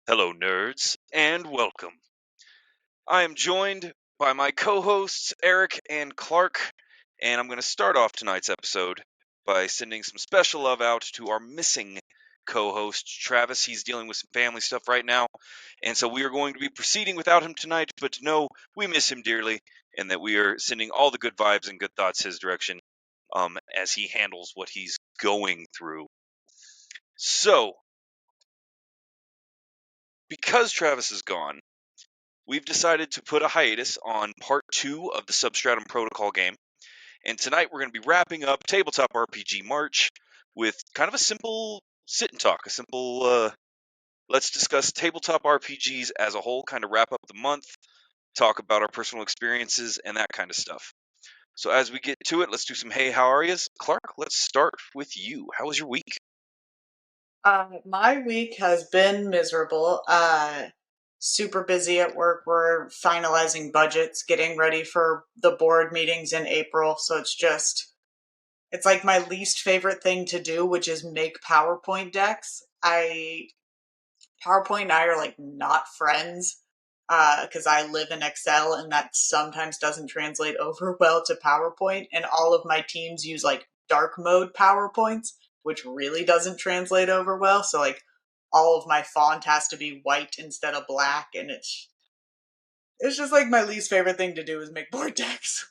Hello, nerds, and welcome. I am joined by my co hosts, Eric and Clark, and I'm going to start off tonight's episode by sending some special love out to our missing co host, Travis. He's dealing with some family stuff right now, and so we are going to be proceeding without him tonight, but know we miss him dearly, and that we are sending all the good vibes and good thoughts his direction as he handles what he's going through. So, because Travis is gone, we've decided to put a hiatus on part 2 of the Substratum Protocol game. And tonight we're going to be wrapping up Tabletop RPG March with kind of a simple sit and talk, a simple let's discuss tabletop RPGs as a whole, kind of wrap up the month, talk about our personal experiences and that kind of stuff. So as we get to it, let's do some hey, how are yous? Clark, let's start with you. How was your week? My week has been miserable. Super busy at work. We're finalizing budgets, getting ready for the board meetings in April. So it's like my least favorite thing to do, which is make PowerPoint decks. PowerPoint and I are like not friends because I live in Excel and that sometimes doesn't translate over well to PowerPoint. And all of my teams use like dark mode PowerPoints, which really doesn't translate over well. So like all of my font has to be white instead of black, and it's just like my least favorite thing to do is make board decks.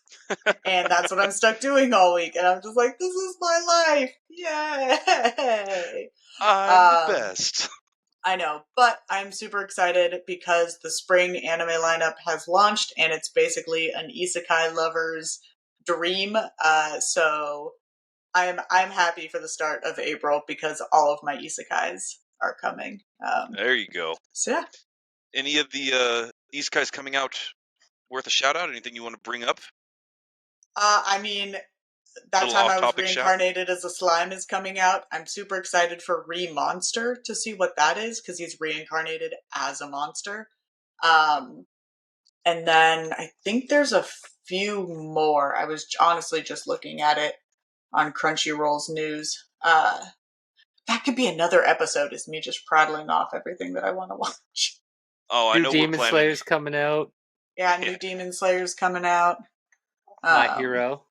And that's what I'm stuck doing all week. And I'm just like, this is my life. Yay! I'm the best. I know, but I'm super excited because the spring anime lineup has launched and it's basically an isekai lover's dream. So I'm happy for the start of April because all of my isekais are coming. There you go. So yeah. Any of the isekais coming out worth a shout out? Anything you want to bring up? I mean, that time I was reincarnated as a slime is coming out. I'm super excited for Monster to see what that is because he's reincarnated as a monster. And then I think there's a few more. I was honestly just looking at it on Crunchyroll's news. That could be another episode, is me just prattling off everything that I want to watch. Oh, I know Demon Slayer's coming out. Yeah, new Demon Slayer's coming out. My Hero.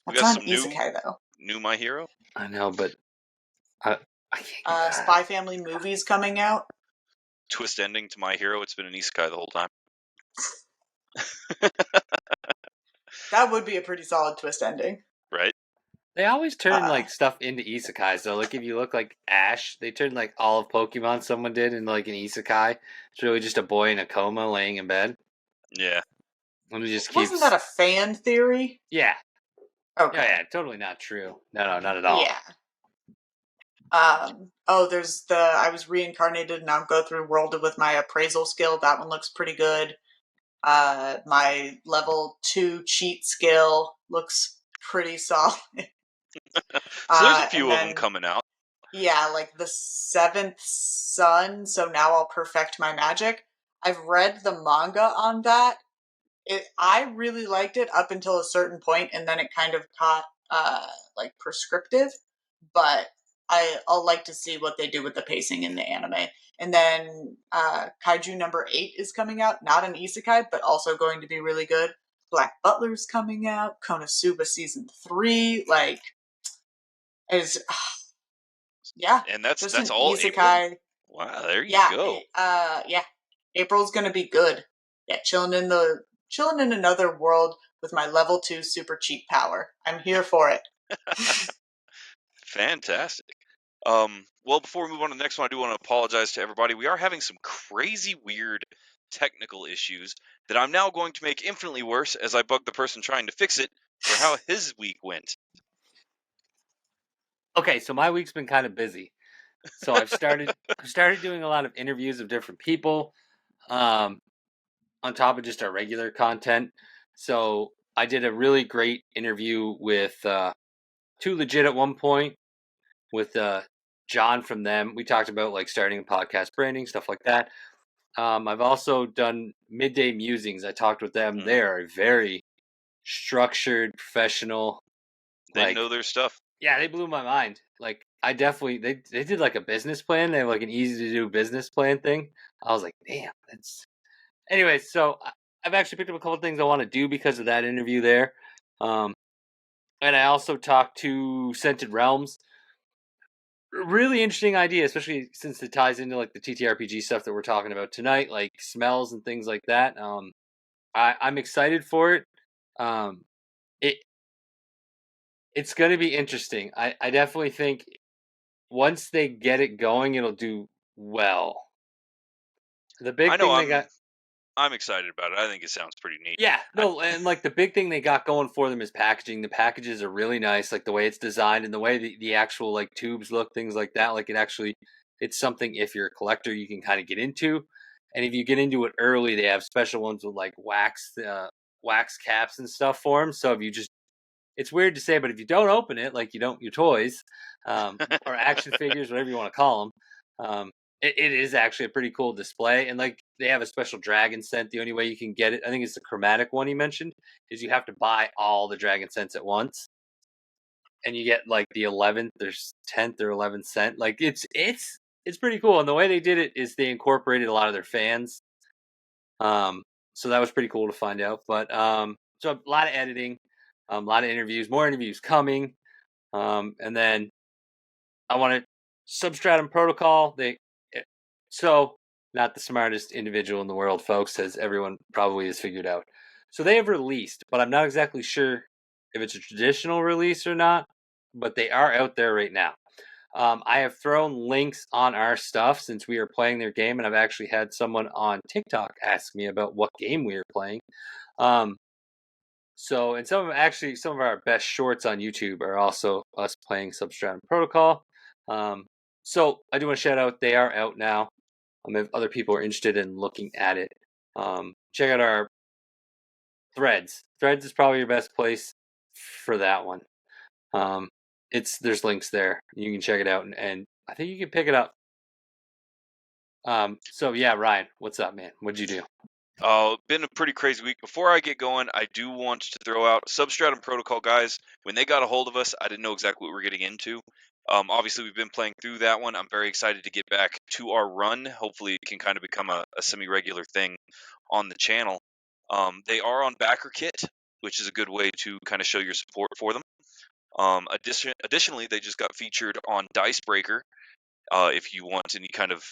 That's not an isekai, though. New My Hero? I know, but I can't. Spy Family movie's coming out. Twist ending to My Hero. It's been an isekai the whole time. That would be a pretty solid twist ending. Right? They always turn like stuff into isekais though. Like if you look like Ash, they turned like all of Pokemon someone did into like an isekai. It's really just a boy in a coma laying in bed. Yeah. And it just Wasn't that a fan theory? Yeah. Okay. Yeah, totally not true. No, not at all. Yeah. I was reincarnated and I'll go through World with my appraisal skill. That one looks pretty good. My level 2 cheat skill looks pretty solid. So there's a few of them coming out. Yeah, like the 7th Sun, so now I'll perfect my magic. I've read the manga on that. I really liked it up until a certain point, and then it kind of got like prescriptive. But I'll like to see what they do with the pacing in the anime. And then Kaiju number 8 is coming out, not an isekai, but also going to be really good. Black Butler's coming out. Konosuba season 3, like is yeah. And that's all isekai. April? Wow, there you go. Yeah. April's gonna be good. Yeah, chilling in another world with my level 2 super cheat power. I'm here for it. Fantastic. Well, before we move on to the next one, I do want to apologize to everybody. We are having some crazy, weird technical issues that I'm now going to make infinitely worse as I bug the person trying to fix it for how his week went. Okay, so my week's been kind of busy. So I've started doing a lot of interviews of different people, on top of just our regular content. So I did a really great interview with Too Legit at one point with John from them. We talked about like starting a podcast, branding, stuff like that. I've also done Midday Musings. I talked with them. Mm-hmm. They are very structured, professional. They know their stuff. Yeah, they blew my mind. Like I definitely they did like a business plan. They have like an easy to do business plan thing. I was like, damn, that's. Anyway, so I've actually picked up a couple of things I want to do because of that interview there. And I also talked to Scented Realms. Really interesting idea, especially since it ties into like the TTRPG stuff that we're talking about tonight, like smells and things like that. I'm excited for it. Um, it it's going to be interesting. I definitely think once they get it going, it'll do well. The I big know thing they got. I'm excited about it. I think it sounds pretty neat. Yeah, no, and like the big thing they got going for them is packaging. The packages are really nice, like the way it's designed and the way the actual like tubes look, things like that. Like it's something if you're a collector you can kind of get into, and if you get into it early, they have special ones with like wax caps and stuff for them. So if you just, it's weird to say, but if you don't open it, like you don't your toys, or action figures, whatever you want to call them, it is actually a pretty cool display. And like they have a special dragon scent. The only way you can get it, I think it's the chromatic one he mentioned, is you have to buy all the dragon scents at once, and you get like the 11th or 10th or 11th scent. Like it's pretty cool. And the way they did it is they incorporated a lot of their fans. So that was pretty cool to find out. But so a lot of editing, a lot of interviews, more interviews coming. And then I want to Substratum Protocol. So not the smartest individual in the world, folks, as everyone probably has figured out. So they have released, but I'm not exactly sure if it's a traditional release or not. But they are out there right now. I have thrown links on our stuff since we are playing their game, and I've actually had someone on TikTok ask me about what game we are playing. So, and some of our best shorts on YouTube are also us playing Substratum Protocol. So I do want to shout out, they are out now. If other people are interested in looking at it, check out our Threads. Threads is probably your best place for that one. There's links there. You can check it out, and I think you can pick it up. So yeah, Ryan, what's up, man? What'd you do? Been a pretty crazy week. Before I get going, I do want to throw out Substratum Protocol, guys. When they got a hold of us, I didn't know exactly what we were getting into. Obviously, we've been playing through that one. I'm very excited to get back to our run. Hopefully, it can kind of become a semi-regular thing on the channel. They are on BackerKit, which is a good way to kind of show your support for them. Additionally, they just got featured on Dicebreaker. If you want any kind of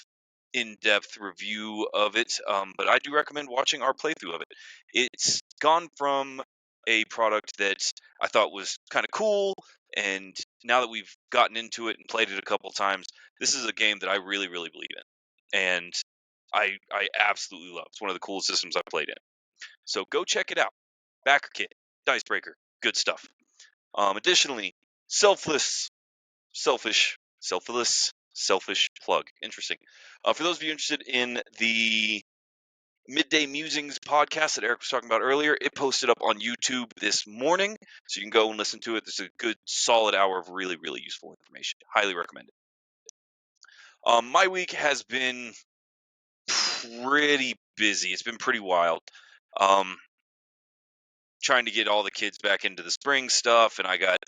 in-depth review of it, but I do recommend watching our playthrough of it. It's gone from a product that I thought was kind of cool, and now that we've gotten into it and played it a couple times, this is a game that I really, really believe in, and I absolutely love. It's one of the coolest systems I've played in. So go check it out. BackerKit, Dicebreaker, good stuff. Additionally, selfish plug. Interesting. For those of you interested in the Midday Musings podcast that Eric was talking about earlier, it posted up on YouTube this morning, so you can go and listen to it. There's a good solid hour of really, really useful information. Highly recommend it. My week has been pretty busy. It's been pretty wild. Trying to get all the kids back into the spring stuff, and I got,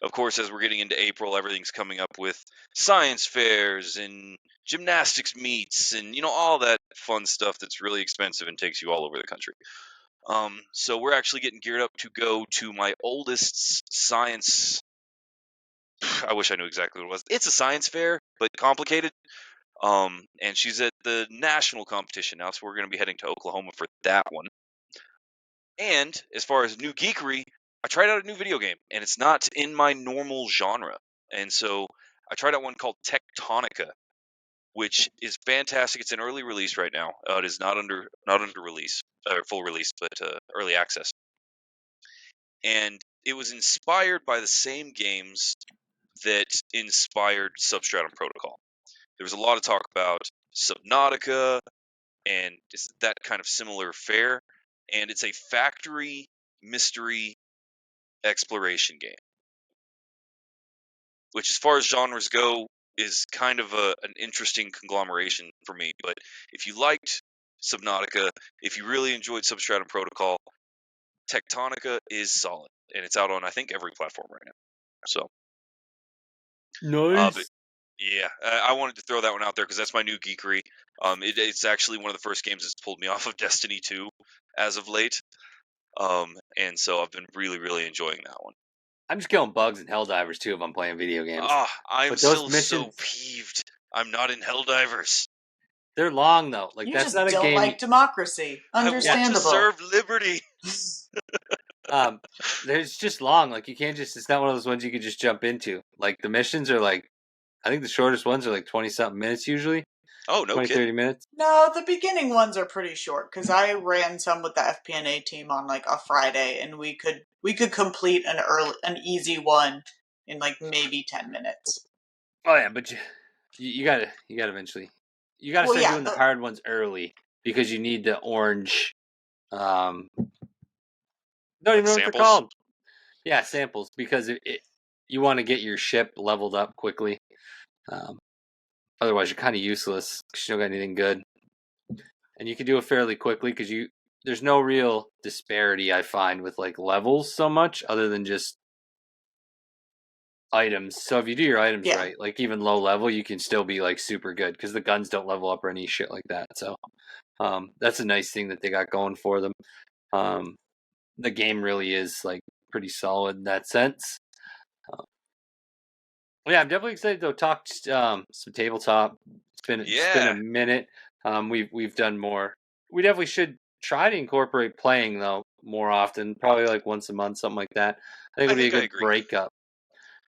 of course, as we're getting into April, everything's coming up with science fairs and gymnastics meets and all that fun stuff that's really expensive and takes you all over the country. So we're actually getting geared up to go to my oldest's science. I wish I knew exactly what it was. It's a science fair, but complicated. And she's at the national competition now, so we're going to be heading to Oklahoma for that one. And as far as new geekery, I tried out a new video game, and it's not in my normal genre. And so I tried out one called Tectonica, which is fantastic. It's an early release right now. It is not under release or full release, but early access. And it was inspired by the same games that inspired Substratum Protocol. There was a lot of talk about Subnautica and that kind of similar fare, and it's a factory mystery exploration game, which as far as genres go is kind of an interesting conglomeration for me. But if you liked Subnautica, if you really enjoyed Substratum Protocol, Tectonica is solid, and it's out on I think every platform right now. So nice. Yeah, I wanted to throw that one out there because that's my new geekery. It's actually one of the first games that's pulled me off of Destiny 2 as of late. And so I've been really, really enjoying that one. I'm just killing bugs and Helldivers too if I'm playing video games. I'm But those still so missions, peeved. I'm not in Helldivers. they're long though. Like You that's just not a don't game. like democracy. I want to Understandable. serve liberty. There's just long. Like you can't just. It's not one of those ones you can just jump into. Like the missions are like, I think the shortest ones are like 20-something minutes usually. Oh, no 20, kidding. 30 minutes. No, the beginning ones are pretty short because I ran some with the FPNA team on like a Friday, and we could complete an easy one in like maybe 10 minutes. Oh yeah, but you gotta eventually. You gotta Well, start yeah, doing the hard ones early because you need the orange. Don't even know what they're Samples? called. Yeah, samples because you want to get your ship leveled up quickly. Otherwise, you're kind of useless because you don't got anything good. And you can do it fairly quickly because there's no real disparity I find with like levels so much other than just items. So if you do your items Yeah. right, like even low level, you can still be like super good because the guns don't level up or any shit like that. So that's a nice thing that they got going for them. The game really is like pretty solid in that sense. Yeah, I'm definitely excited to talk some tabletop. It's been a minute. We've done more. We definitely should try to incorporate playing though more often. Probably like once a month, something like that. I think it'd be a good agree. breakup.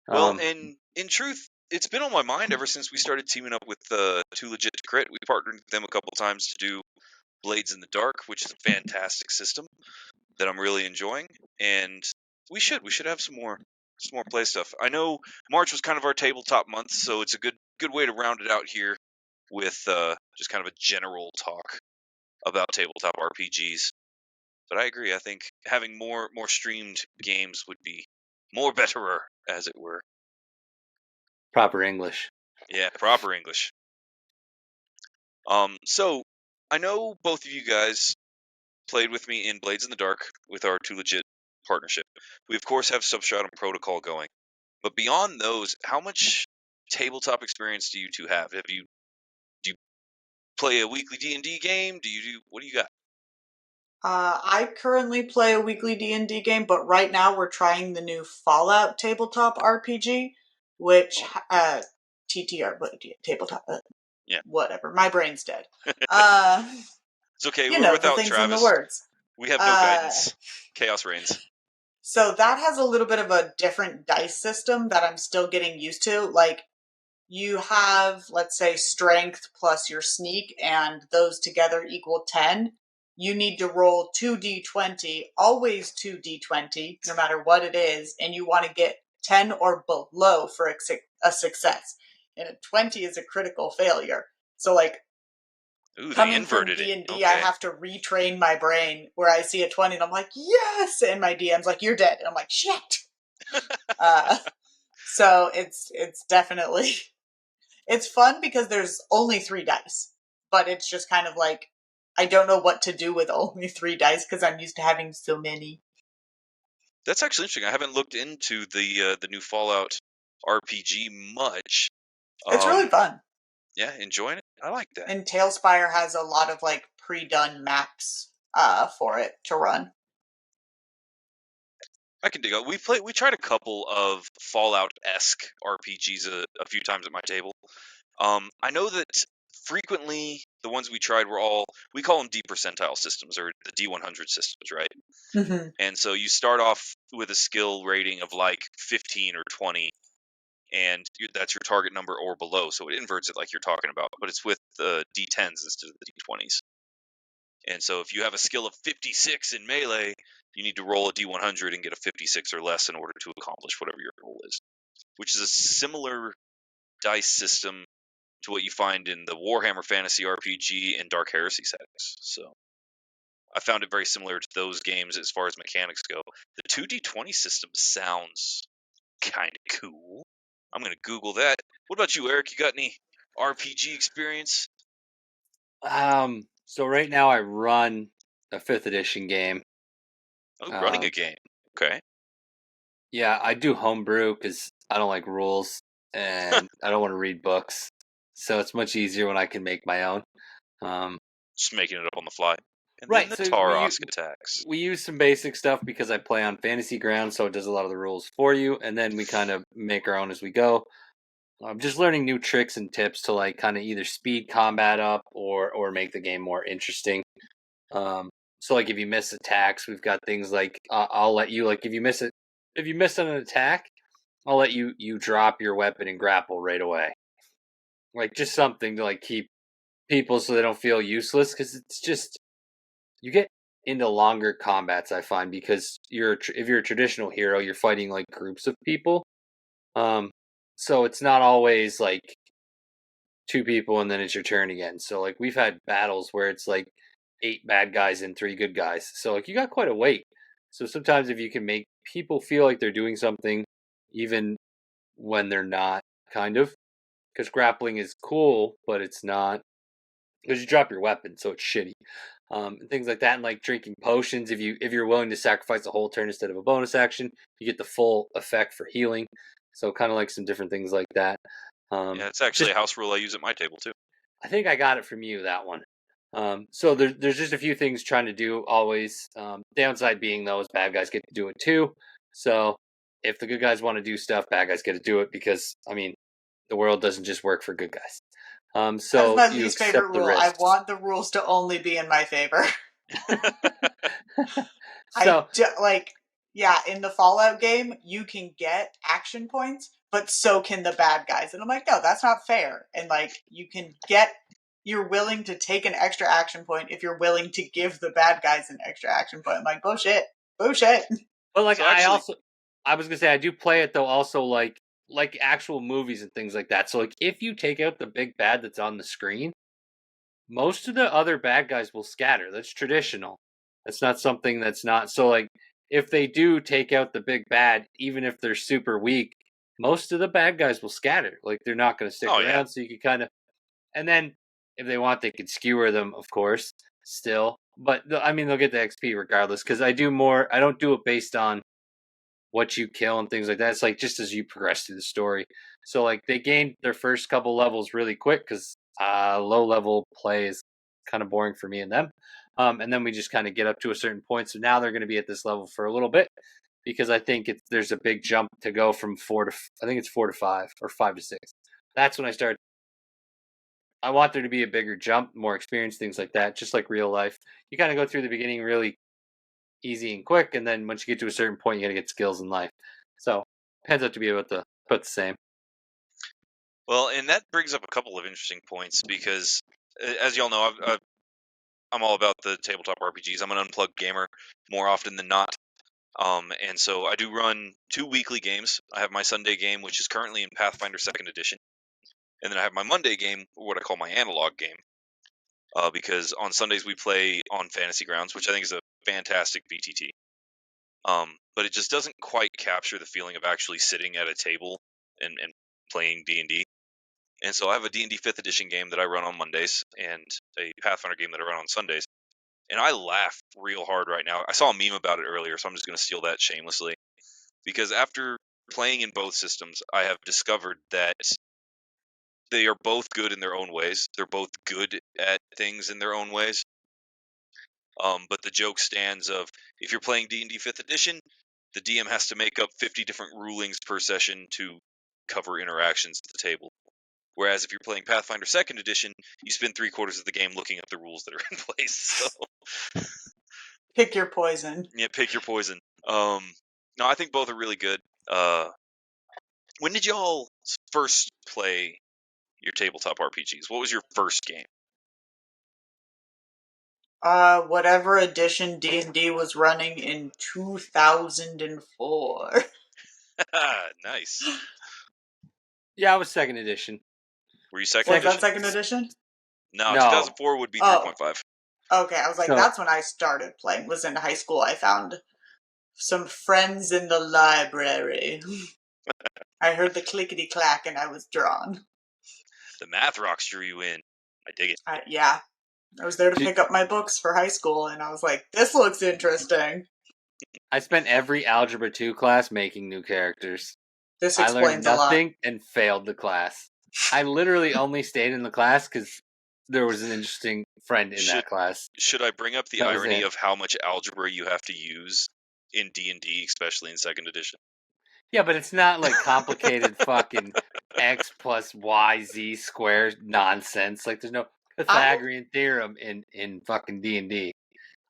Well, and in truth, it's been on my mind ever since we started teaming up with Too Legit to Crit. We partnered with them a couple times to do Blades in the Dark, which is a fantastic system that I'm really enjoying. And we should have some more play stuff. I know March was kind of our tabletop month, so it's a good way to round it out here with just kind of a general talk about tabletop RPGs. But I agree. I think having more streamed games would be more betterer, as it were. Proper English. Yeah, proper English. So I know both of you guys played with me in Blades in the Dark with our Too Legit partnership. We of course have Substratum Protocol going, but beyond those, how much tabletop experience do you two have? Do you play a weekly D&D game? What do you got? I currently play a weekly D&D game, but right now we're trying the new Fallout tabletop RPG, which TTRPG tabletop. Yeah, whatever. My brain's dead. it's okay. You We're know the without things in the Travis. words. We have no guidance. Chaos reigns. So that has a little bit of a different dice system that I'm still getting used to. Like, you have, let's say, strength plus your sneak, and those together equal 10. You need to roll 2d20, always 2d20, no matter what it is, and you want to get 10 or below for a success. And a 20 is a critical failure. So, like, Ooh, they coming from inverted D&D, it. Okay. I have to retrain my brain where I see a 20 and I'm like, yes! And my DM's like, you're dead. And I'm like, shit! So it's definitely... It's fun because there's only 3 dice. But it's just kind of like, I don't know what to do with only 3 dice because I'm used to having so many. That's actually interesting. I haven't looked into the new Fallout RPG much. It's really fun. Yeah, enjoying it. I like that. And Tailspire has a lot of like pre-done maps for it to run. I can dig it. We tried a couple of Fallout-esque RPGs a few times at my table. I know that frequently the ones we tried were we call them D percentile systems or the D100 systems, right? Mm-hmm. And so you start off with a skill rating of like 15 or 20, and that's your target number or below. So it inverts it like you're talking about, but it's with the D10s instead of the D20s. And so if you have a skill of 56 in melee, you need to roll a D100 and get a 56 or less in order to accomplish whatever your goal is, which is a similar dice system to what you find in the Warhammer Fantasy RPG and Dark Heresy settings. So I found it very similar to those games as far as mechanics go. The 2D20 system sounds kind of cool. I'm going to Google that. What about you, Eric? You got any RPG experience? So right now I run a 5th edition game. Oh, running a game. Okay. Yeah, I do homebrew because I don't like rules, and I don't want to read books. So it's much easier when I can make my own. Just making it up on the fly. And Right, then the so Tarask attacks. we use some basic stuff because I play on Fantasy Grounds, so it does a lot of the rules for you, and then we kind of make our own as we go. I'm just learning new tricks and tips to like kind of either speed combat up or make the game more interesting. So like if you miss attacks, we've got things like I'll let you like if you miss an attack, I'll let you drop your weapon and grapple right away. Like just something to like keep people so they don't feel useless, because it's just you get into longer combats, I find, because if you're a traditional hero, you're fighting like groups of people. So it's not always like 2 people and then it's your turn again. So like we've had battles where it's like 8 bad guys and 3 good guys. So like you got quite a weight. So sometimes if you can make people feel like they're doing something even when they're not, kind of, because grappling is cool, but it's not, because you drop your weapon, so it's shitty. And things like that, and like drinking potions. If you're willing to sacrifice a whole turn instead of a bonus action, you get the full effect for healing. So kind of like some different things like that. Yeah, it's actually a house rule I use at my table too. I think I got it from you, that one. So there's just a few things trying to do always. Downside being though is bad guys get to do it too. So if the good guys want to do stuff, bad guys get to do it, because I mean the world doesn't just work for good guys. So That's my you least accept favorite the rule. I risks. want the rules to only be in my favor. So Yeah, in the Fallout game, you can get action points, but so can the bad guys. And I'm like, no, that's not fair. And like, you're willing to take an extra action point if you're willing to give the bad guys an extra action point. I'm like, bullshit. but like So actually, I was gonna say I do play it though also like actual movies and things like that. So like if you take out the big bad that's on the screen, most of the other bad guys will scatter. That's traditional. That's not something that's not. So like if they do take out the big bad, even if they're super weak, most of the bad guys will scatter. Like they're not going to stick around. yeah. So you can kind of, and then if they want, they could skewer them, of course, still. But I mean, they'll get the XP regardless, because I don't do it based on what you kill and things like that. It's like just as you progress through the story. So like they gained their first couple levels really quick because low level play is kind of boring for me and them. And then we just kind of get up to a certain point. So now they're going to be at this level for a little bit, because I think there's a big jump to go from 4 to, I think it's 4 to 5 or 5 to 6. That's when I start. I want there to be a bigger jump, more experience, things like that, just like real life. You kind of go through the beginning really easy and quick, and then once you get to a certain point, you got to get skills in life. So depends out to be about the same. Well, and that brings up a couple of interesting points, because as y'all know, I'm all about the tabletop RPGs. I'm an unplugged gamer more often than not. And so I do run 2 weekly games. I have my Sunday game, which is currently in Pathfinder 2nd Edition. And then I have my Monday game, what I call my analog game. Because on Sundays we play on Fantasy Grounds, which I think is a fantastic BTT. But it just doesn't quite capture the feeling of actually sitting at a table and playing D&D. And so I have a D&D 5th edition game that I run on Mondays and a Pathfinder game that I run on Sundays. And I laugh real hard right now. I saw a meme about it earlier, so I'm just going to steal that shamelessly. Because after playing in both systems, I have discovered that they are both good in their own ways. They're both good at things in their own ways. But the joke stands of, if you're playing D&D 5th edition, the DM has to make up 50 different rulings per session to cover interactions at the table. Whereas if you're playing Pathfinder 2nd edition, you spend 3/4 of the game looking up the rules that are in place. So Pick your poison. yeah, pick your poison. No, I think both are really good. When did y'all first play your tabletop RPGs? What was your first game? Whatever edition D&D was running in 2004. Nice. Yeah, I was 2nd edition. Were you 2nd Was edition? that 2nd edition? No, No. 2004 would be 3.5. Okay, I was like, So- that's when I started playing. Was in high school. I found some friends in the library. I heard the clickety clack and I was drawn. The math rocks drew you in. I dig it. Yeah. I was there to pick up my books for high school, and I was like, this looks interesting. I spent every Algebra 2 class making new characters. This I learned explains a lot. nothing and failed the class. I literally only stayed in the class because there was an interesting friend in that class. Should I bring up the That was irony it. of how much algebra you have to use in D&D, especially in 2nd edition? Yeah, but it's not like complicated fucking x plus y z squared nonsense. Like there's no Pythagorean theorem in fucking D&D.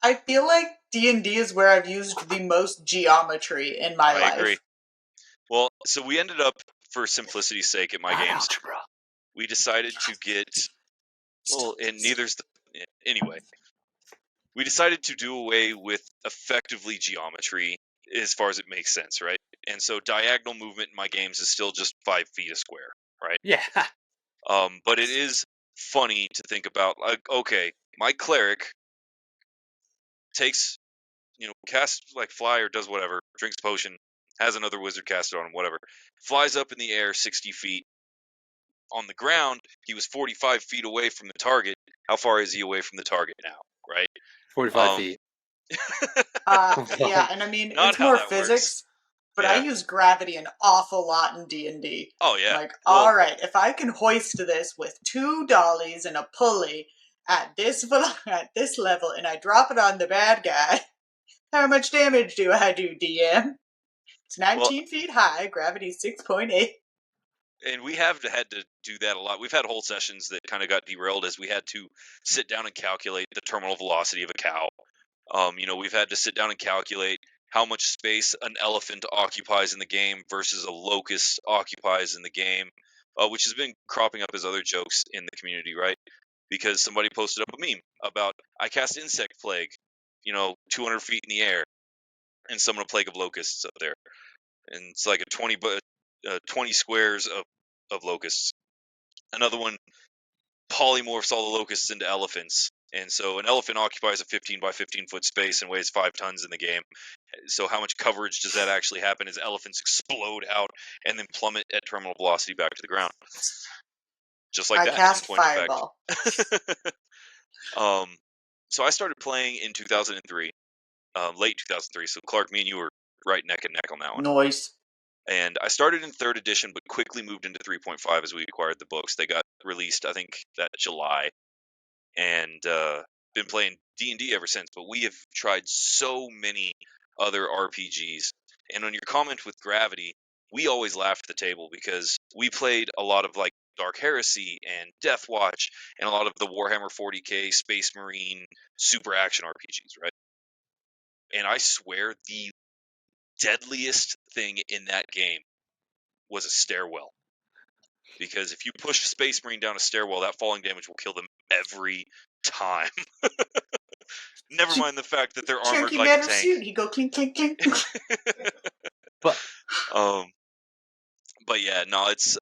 I feel like D&D is where I've used the most geometry in my life. I agree. Well, so we ended up, for simplicity's sake, at my Not games, algebra. we decided to get, well, and neither's the, anyway, we decided to do away with effectively geometry as far as it makes sense, right? And so diagonal movement in my games is still just 5 feet a square, right? Yeah. But it is funny to think about, like, okay, my cleric takes, casts like fly or does whatever, drinks potion, has another wizard cast it on him, whatever, flies up in the air 60 feet. On the ground, he was 45 feet away from the target. How far is he away from the target now, right? 45 feet. Yeah, and I mean, Not it's how more that physics, works. but Yeah. I use gravity an awful lot in D&D. Oh, yeah. Like, all right, if I can hoist this with 2 dollies and a pulley at this level, and I drop it on the bad guy, how much damage do I do, DM? It's 19 feet high, gravity 6.8. And we have had to do that a lot. We've had whole sessions that kind of got derailed as we had to sit down and calculate the terminal velocity of a cow. We've had to sit down and calculate how much space an elephant occupies in the game versus a locust occupies in the game, which has been cropping up as other jokes in the community, right? Because somebody posted up a meme about, I cast insect plague, 200 feet in the air, and summon a plague of locusts up there. And it's like a 20 squares of locusts. Another one polymorphs all the locusts into elephants. And so an elephant occupies a 15 by 15 foot space and weighs 5 tons in the game. So how much coverage does that actually happen as elephants explode out and then plummet at terminal velocity back to the ground? Just like I that. cast Point Fireball. So I started playing in 2003, late 2003. So Clark, me and you were right neck and neck on that one. Noise. And I started in 3rd edition, but quickly moved into 3.5 as we acquired the books. They got released, I think, that July, and been playing D&D ever since. But we have tried so many other RPGs. And on your comment with Gravity, we always laughed at the table because we played a lot of like Dark Heresy and Death Watch and a lot of the Warhammer 40K Space Marine super action RPGs, right? And I swear the deadliest thing in that game was a stairwell. Because if you push a Space Marine down a stairwell, that falling damage will kill them every time. Never mind the fact that they're armored Chunky like matter a tank. suit. He go clink clink clink. But yeah, no, it's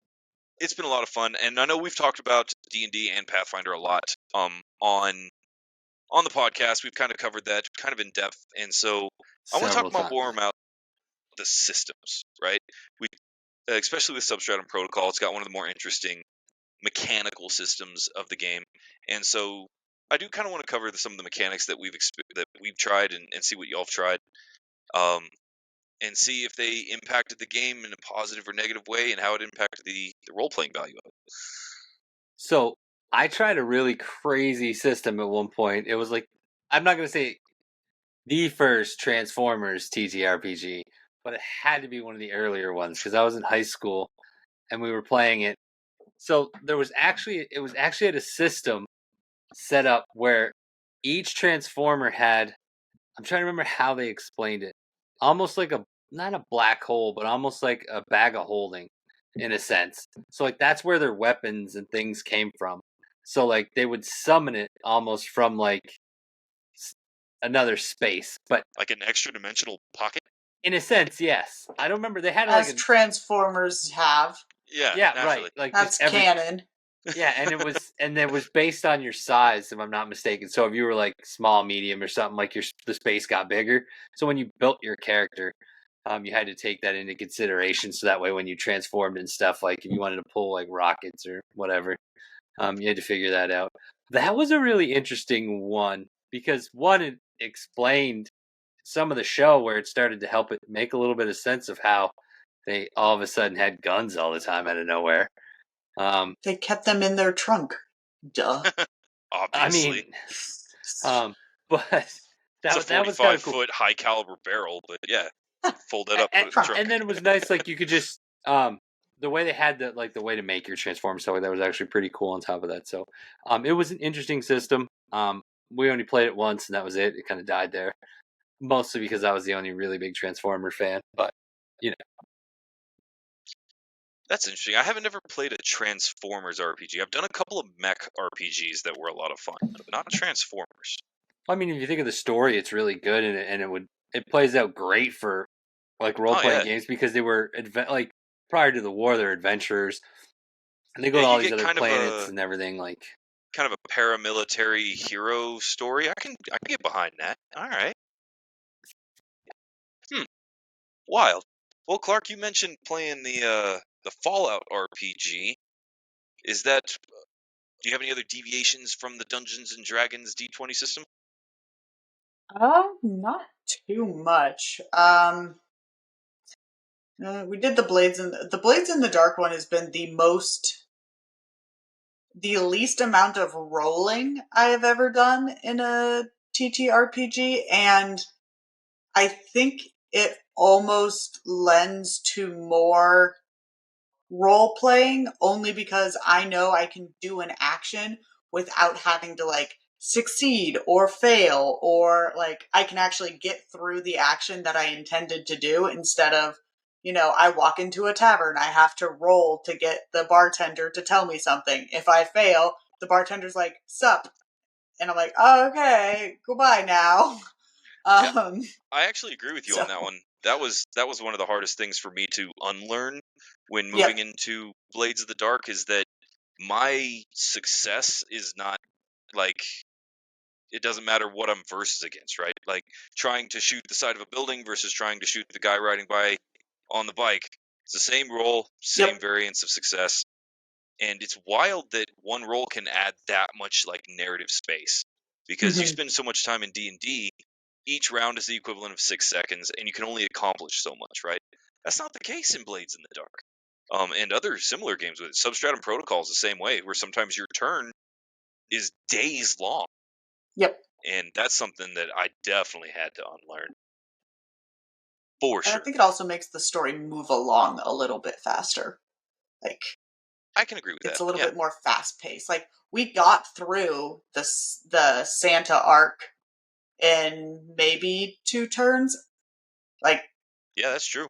been a lot of fun, and I know we've talked about D&D and Pathfinder a lot on the podcast. We've kind of covered that kind of in depth, and so I want to talk more about the systems, right? We especially with Substratum Protocol, it's got one of the more interesting mechanical systems of the game, and so I do kind of want to cover some of the mechanics that we've tried and see what y'all have tried, and see if they impacted the game in a positive or negative way, and how it impacted the role playing value of it. So I tried a really crazy system at one point. It was like, I'm not going to say the first Transformers TTRPG, but it had to be one of the earlier ones because I was in high school and we were playing it. So it was actually at a system set up where each Transformer had, I'm trying to remember how they explained it, almost like not a black hole, but almost like a bag of holding in a sense. So like that's where their weapons and things came from. So like they would summon it almost from like another space, but like an extra dimensional pocket. In a sense, yes. I don't remember they had as like Transformers have. Yeah, right. Like that's canon. Yeah, and it was based on your size, if I'm not mistaken. So if you were like small, medium, or something, like the space got bigger. So when you built your character, you had to take that into consideration. So that way, when you transformed and stuff, like if you wanted to pull like rockets or whatever, you had to figure that out. That was a really interesting one because one, it explained some of the show where it started to help it make a little bit of sense of how they all of a sudden had guns all the time out of nowhere. They kept them in their trunk. Duh. I Obviously. mean, but It's a that was kind of cool. 45-foot high caliber barrel, but yeah, fold that up, put it in the trunk. And then it was nice, like you could just the way they had the way to make your transform stuff, that was actually pretty cool on top of that. So it was an interesting system. We only played it once and that was it. It kind of died there. Mostly because I was the only really big Transformer fan, but you know. That's interesting. I haven't ever played a Transformers RPG. I've done a couple of mech RPGs that were a lot of fun, but not Transformers. I mean, if you think of the story, it's really good, and it plays out great for like role playing games because they were like prior to the war, they're adventurers, and they go to all these other planets and everything. Like kind of a paramilitary hero story. I can get behind that. All right. Wild. Well, Clark, you mentioned playing the Fallout RPG. Is that? Do you have any other deviations from the Dungeons and Dragons D20 system? Not too much. We did the Blades in the Dark one has been the least amount of rolling I have ever done in a TTRPG, and I think it almost lends to more role playing only because I know I can do an action without having to like succeed or fail, or like I can actually get through the action that I intended to do instead of, I walk into a tavern, I have to roll to get the bartender to tell me something. If I fail, the bartender's like, "Sup?" And I'm like, "Oh, okay, goodbye now." Yeah, I actually agree with you on that So, one. That was one of the hardest things for me to unlearn when moving yep. into Blades of the Dark, is that my success is not like, it doesn't matter what I'm versus against, right? Like trying to shoot the side of a building versus trying to shoot the guy riding by on the bike. It's the same roll, same Yep. variance of success. And it's wild that one roll can add that much like narrative space, because you Mm-hmm. spend so much time in D&D, each round is the equivalent of 6 seconds and you can only accomplish so much, right? That's not the case in Blades in the Dark. And other similar games with it. Substratum Protocol is the same way, where sometimes your turn is days long. Yep. And that's something that I definitely had to unlearn. For And I sure. think it also makes the story move along a little bit faster. Like, I can agree with it's that. a little Yeah. bit more fast paced. Like, we got through the Santa arc in maybe 2 turns. Like, Yeah, that's true.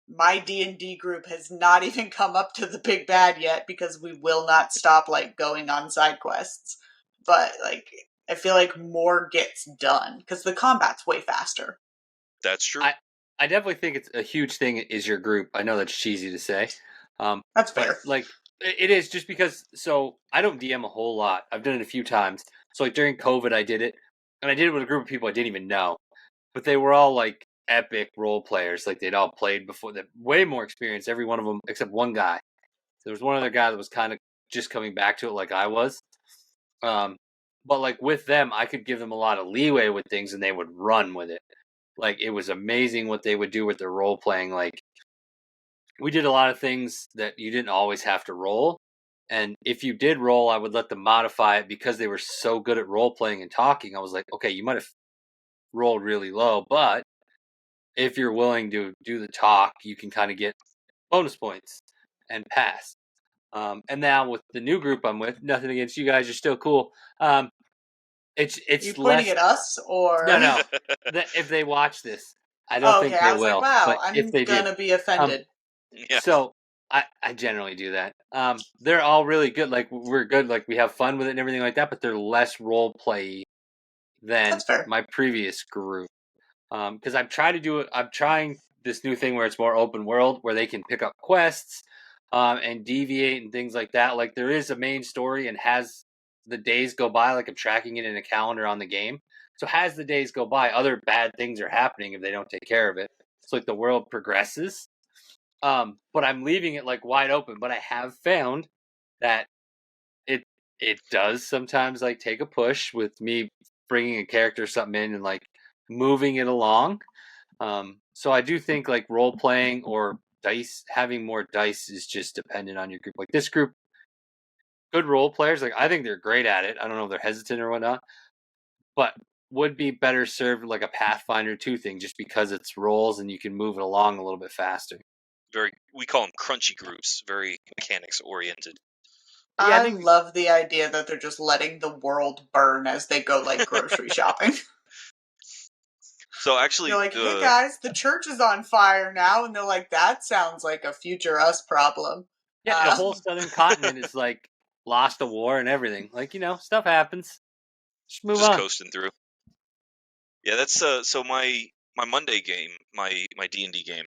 my D&D group has not even come up to the big bad yet because we will not stop like going on side quests. But like, I feel like more gets done because the combat's way faster. That's true. I definitely think it's a huge thing is your group. I know that's cheesy to say. That's but fair. like it is, just because, so I don't DM a whole lot. I've done it a few times. So like during COVID I did it, and I did it with a group of people I didn't even know. But they were all like epic role players. Like they'd all played before, that way more experience, every one of them except one guy. There was one other guy that was kind of just coming back to it like I was. But like with them, I could give them a lot of leeway with things and they would run with it. Like it was amazing what they would do with their role playing. Like we did a lot of things that you didn't always have to roll. And if you did roll, I would let them modify it because they were so good at role playing and talking. I was like, okay, you might have rolled really low, but if you're willing to do the talk, you can kind of get bonus points and pass. And now with the new group I'm with, nothing against you guys, you're still cool. It's Are you less. pointing at us or No. If they watch this, I don't Oh, think okay, they I was like, will. wow, But if I'm they do, gonna be offended. Yeah. so I generally do that. They're all really good. Like we're good. Like we have fun with it and everything like that. But they're less role play than That's fair. my previous group. Because I'm trying to do it. I'm trying this new thing where it's more open world, where they can pick up quests, and deviate and things like that. Like there is a main story, and has the days go by, like I'm tracking it in a calendar on the game. So as the days go by, other bad things are happening if they don't take care of it. So like the world progresses. But I'm leaving it like wide open. But I have found that it does sometimes like take a push with me bringing a character or something in and like moving it along. So I do think like role playing or having more dice is just dependent on your group. Like this group, good role players, like I think they're great at it. I don't know if they're hesitant or whatnot, but would be better served like a Pathfinder 2 thing just because it's rolls and you can move it along a little bit faster. We call them crunchy groups, very mechanics oriented. Yeah, I love the idea that they're just letting the world burn as they go like grocery shopping. So actually, You're like, hey guys, the church is on fire now, and they're like, that sounds like a future us problem. yeah, the whole southern continent is like lost a war and everything. Like, stuff happens. Just move on. Coasting through. Yeah, that's so my Monday game, my D&D game.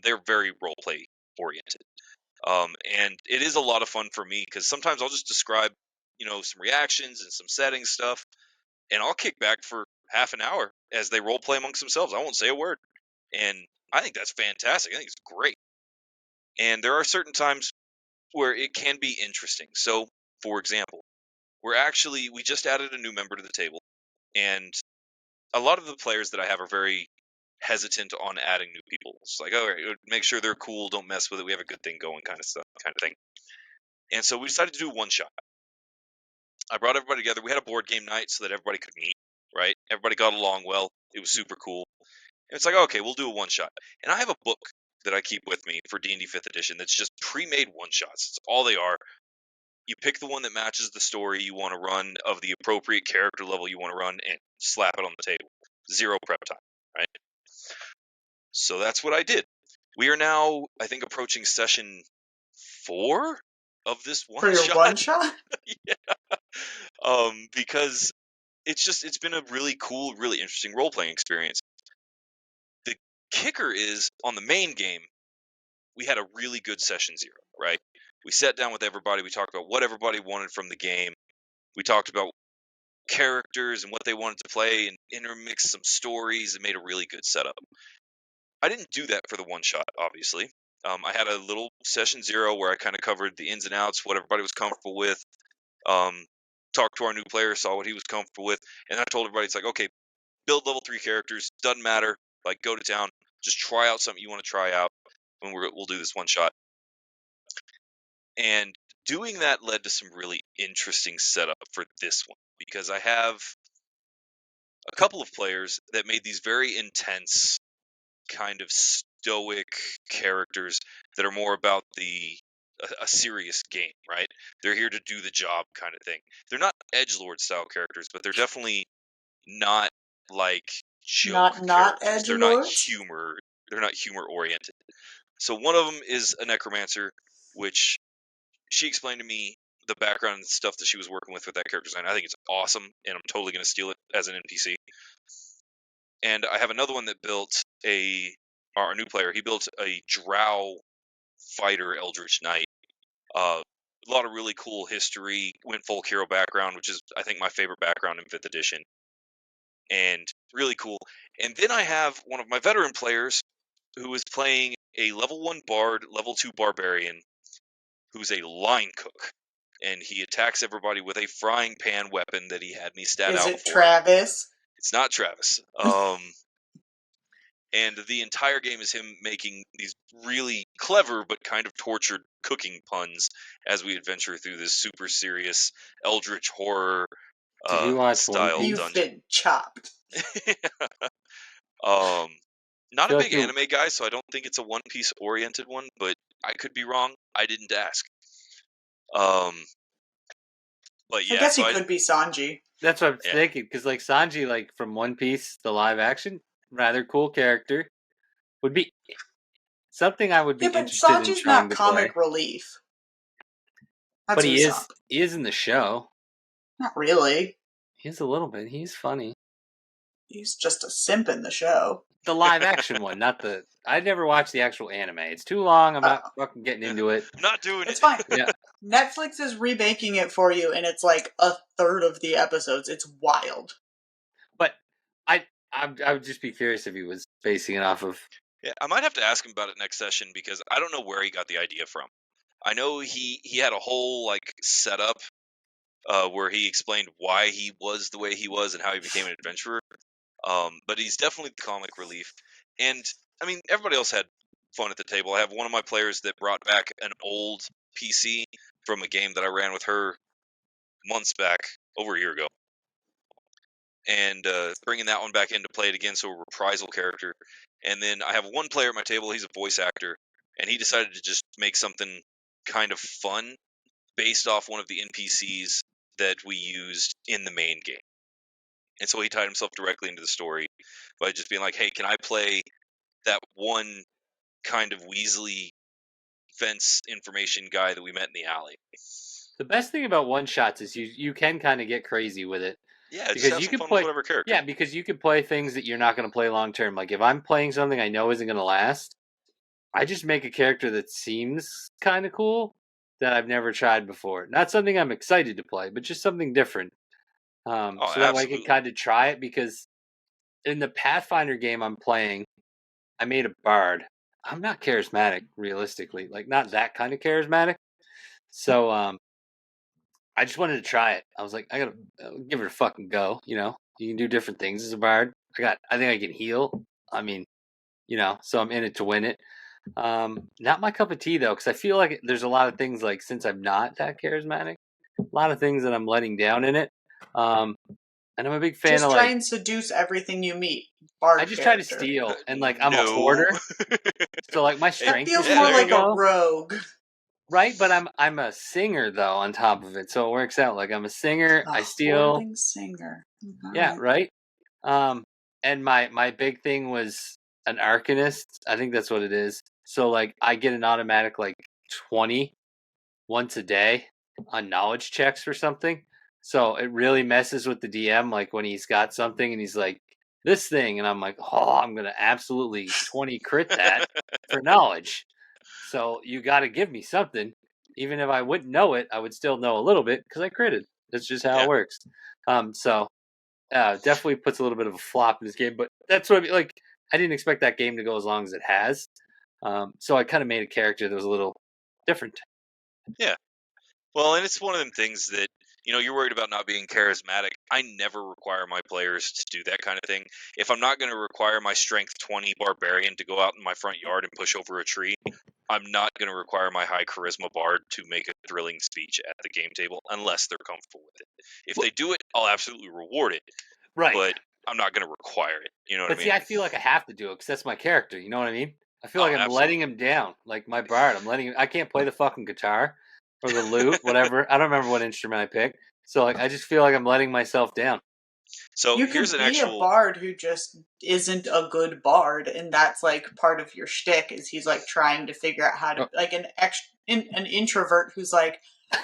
They're very role play oriented. And it is a lot of fun for me because sometimes I'll just describe, some reactions and some setting stuff, and I'll kick back for half an hour as they role play amongst themselves. I won't say a word, and I think that's fantastic. I think it's great. And there are certain times where it can be interesting. So, for example, we just added a new member to the table, and a lot of the players that I have are very hesitant on adding new people. It's like, all right, make sure they're cool, don't mess with it. We have a good thing going, kind of thing. And so we decided to do one shot. I brought everybody together. We had a board game night so that everybody could meet. Right? Everybody got along well. It was super cool. And it's like, okay, we'll do a one shot. And I have a book that I keep with me for D&D 5th edition that's just pre-made one shots. It's all they are. You pick the one that matches the story you want to run of the appropriate character level you want to run and slap it on the table. 0 prep time, right? So that's what I did. We are now, I think, approaching session 4 of this one For your shot. one shot? Yeah. Because it's been a really cool, really interesting role playing experience. The kicker is on the main game, we had a really good session 0, right? We sat down with everybody, we talked about what everybody wanted from the game. We talked about characters and what they wanted to play and intermixed some stories and made a really good setup. I didn't do that for the one shot, obviously. I had a little session 0 where I kind of covered the ins and outs, what everybody was comfortable with. Talked to our new player, saw what he was comfortable with, and I told everybody, it's like, okay, build level 3 characters, doesn't matter, like go to town, just try out something you want to try out, and we'll do this one shot. And doing that led to some really interesting setup for this one, because I have a couple of players that made these very intense, kind of stoic characters that are more about a serious game, right? They're here to do the job kind of thing. They're not edgelord style characters, but they're definitely not like joke Not characters. They're not edgelords? humor. They're not humor oriented. So one of them is a necromancer, which she explained to me the background and stuff that she was working with that character design. I think it's awesome, and I'm totally going to steal it as an NPC. And I have another one that built our new player. He built a drow fighter eldritch knight. A lot of really cool history. Went folk hero background, which is I think my favorite background in 5th edition. And really cool. And then I have one of my veteran players who is playing a level 1 bard, level 2 barbarian, who's a line cook. And he attacks everybody with a frying pan weapon that he had me stat Is out it for. Travis? It's not Travis. And the entire game is him making these really clever but kind of tortured cooking puns as we adventure through this super serious eldritch horror Did you watch style One Piece? You've dungeon. been chopped. Not a feel big like anime guy, so I don't think it's a One Piece oriented one, but I could be wrong. I didn't ask. But yeah, I guess so he could be Sanji. That's what I'm Yeah. thinking, because like Sanji, like from One Piece, the live action, rather cool character, would be something I would be Yeah, but interested in Sanji's trying not to comic play. relief. That's But he Usopp. is in the show. Not really. He's a little bit. He's funny. He's just a simp in the show. The live action one, not the. I never watched the actual anime. It's too long. I'm not fucking getting into it. I'm not doing It's it. fine. Yeah, Netflix is remaking it for you, and it's like a third of the episodes. It's wild. but I would just be curious if he was basing it off of. Yeah, I might have to ask him about it next session because I don't know where he got the idea from. I know he had a whole like setup where he explained why he was the way he was and how he became an adventurer. But he's definitely the comic relief. And I mean, everybody else had fun at the table. I have one of my players that brought back an old PC from a game that I ran with her months back, over a year ago, and bringing that one back in to play it again, so a reprisal character. And then I have one player at my table. He's a voice actor, and he decided to just make something kind of fun based off one of the NPCs that we used in the main game. And so he tied himself directly into the story by just being like, "Hey, can I play that one kind of Weasley fence information guy that we met in the alley?" The best thing about one shots is you can kind of get crazy with it. Yeah, just Because have you some can fun play, with whatever character. yeah, because you can play things that you're not going to play long term. Like if I'm playing something I know isn't going to last, I just make a character that seems kind of cool that I've never tried before. Not something I'm excited to play, but just something different. Oh, So that way I can absolutely. kind of try it. Because in the Pathfinder game I'm playing, I made a bard. I'm not charismatic, realistically, like not that kind of charismatic. So I just wanted to try it. I was like, I gotta give it a fucking go. You know, you can do different things as a bard. I think I can heal. I mean, so I'm in it to win it. Not my cup of tea though, because I feel like there's a lot of things like since I'm not that charismatic, a lot of things that I'm letting down in it. And I'm a big fan Just of try like and seduce everything you meet. Bard I just try to character. steal, and like I'm a No. hoarder, so like my Hey, That strength feels is yeah, more there you pretty like go. a low. rogue. Right, but I'm a singer though on top of it, so it works out. Like I'm a singer, A I steal. hoarding singer. Yeah, Alright. right. Um, and my big thing was an Arcanist. I think that's what it is. So like I get an automatic like 20 once a day on knowledge checks or something. So it really messes with the DM like when he's got something and he's like this thing and I'm like, "Oh, I'm going to absolutely 20 crit that for knowledge." So you got to give me something. Even if I wouldn't know it, I would still know a little bit because I critted. That's just how Yeah. it works. So definitely puts a little bit of a flop in this game, but that's what I mean. Like I didn't expect that game to go as long as it has. So I kind of made a character that was a little different. Yeah. Well, and it's one of them things that, you're worried about not being charismatic. I never require my players to do that kind of thing. If I'm not going to require my strength 20 barbarian to go out in my front yard and push over a tree, I'm not going to require my high charisma bard to make a thrilling speech at the game table unless they're comfortable with it. If they do it, I'll absolutely reward it, Right. but I'm not going to require it. You know what But I see, mean? I feel like I have to do it because that's my character. You know what I mean? I feel Oh, like I'm letting absolutely. him down. Like my bard, I'm letting him. I can't play the fucking guitar or the lute, whatever. I don't remember what instrument I picked. So like, I just feel like I'm letting myself down. So You here's could an be a actual. bard who just isn't a good bard, and that's like part of your shtick. Is he's like trying to figure out how to Oh. like an introvert who's like,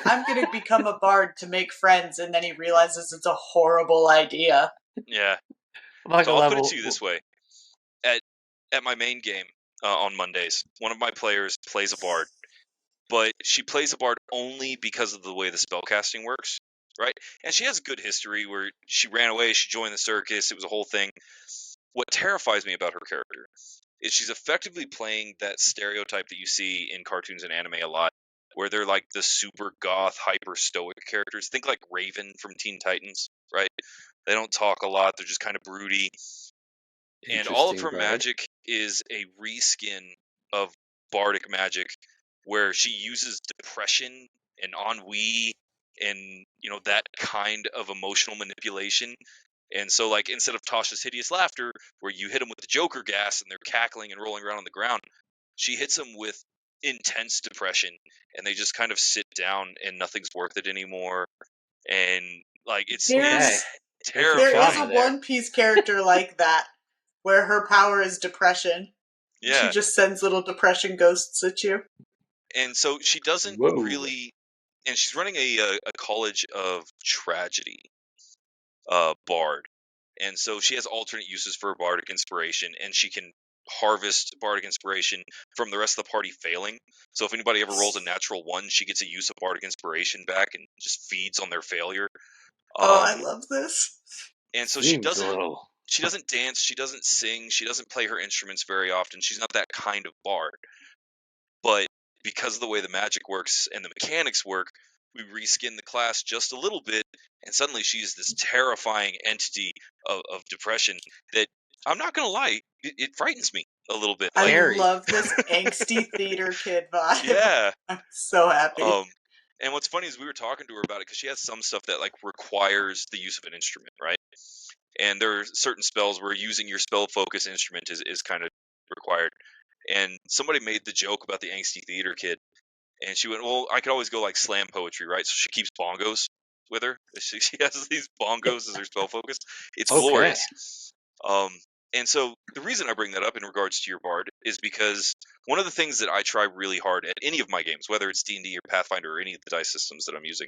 I'm gonna become a bard to make friends, and then he realizes it's a horrible idea. Yeah. Like a So I'll put it to level. you this way. At my main game on Mondays, one of my players plays a bard, but she plays a bard only because of the way the spellcasting works, right? And she has a good history where she ran away, she joined the circus, it was a whole thing. What terrifies me about her character is she's effectively playing that stereotype that you see in cartoons and anime a lot, where they're like the super goth, hyper stoic characters. Think like Raven from Teen Titans, right? They don't talk a lot, they're just kind of broody. And all of Interesting her bard. magic is a reskin of bardic magic where she uses depression and ennui and that kind of emotional manipulation. And so like instead of Tasha's hideous laughter where you hit them with the Joker gas and they're cackling and rolling around on the ground, she hits them with intense depression and they just kind of sit down and nothing's worth it anymore. And like it's Okay, There's there's some there is terrifying. a trauma there. One Piece character like that, where her power is depression. She Yeah. just sends little depression ghosts at you. And so she doesn't Whoa. really, and she's running a college of tragedy bard, and so she has alternate uses for bardic inspiration, and she can harvest bardic inspiration from the rest of the party failing. So if anybody ever rolls a natural one, she gets a use of bardic inspiration back and just feeds on their failure. Oh, I Um, love this. and so Seems a little. she doesn't dance, she doesn't sing, she doesn't play her instruments very often. She's not that kind of bard. But because of the way the magic works and the mechanics work, we reskin the class just a little bit, and suddenly she's this terrifying entity of depression that I'm not going to lie, it frightens me. a little bit. I Like, Very. love this angsty theater kid vibe. yeah. I'm so happy. And what's funny is we were talking to her about it because she has some stuff that like requires the use of an instrument, right? And there are certain spells where using your spell focus instrument is kind of required. And somebody made the joke about the angsty theater kid, and she went, "Well, I could always go like slam poetry, right?" So she keeps bongos with her. She has these bongos as her spell focus. It's Okay. glorious. And so the reason I bring that up in regards to your bard is because one of the things that I try really hard at any of my games, whether it's D&D or Pathfinder or any of the dice systems that I'm using,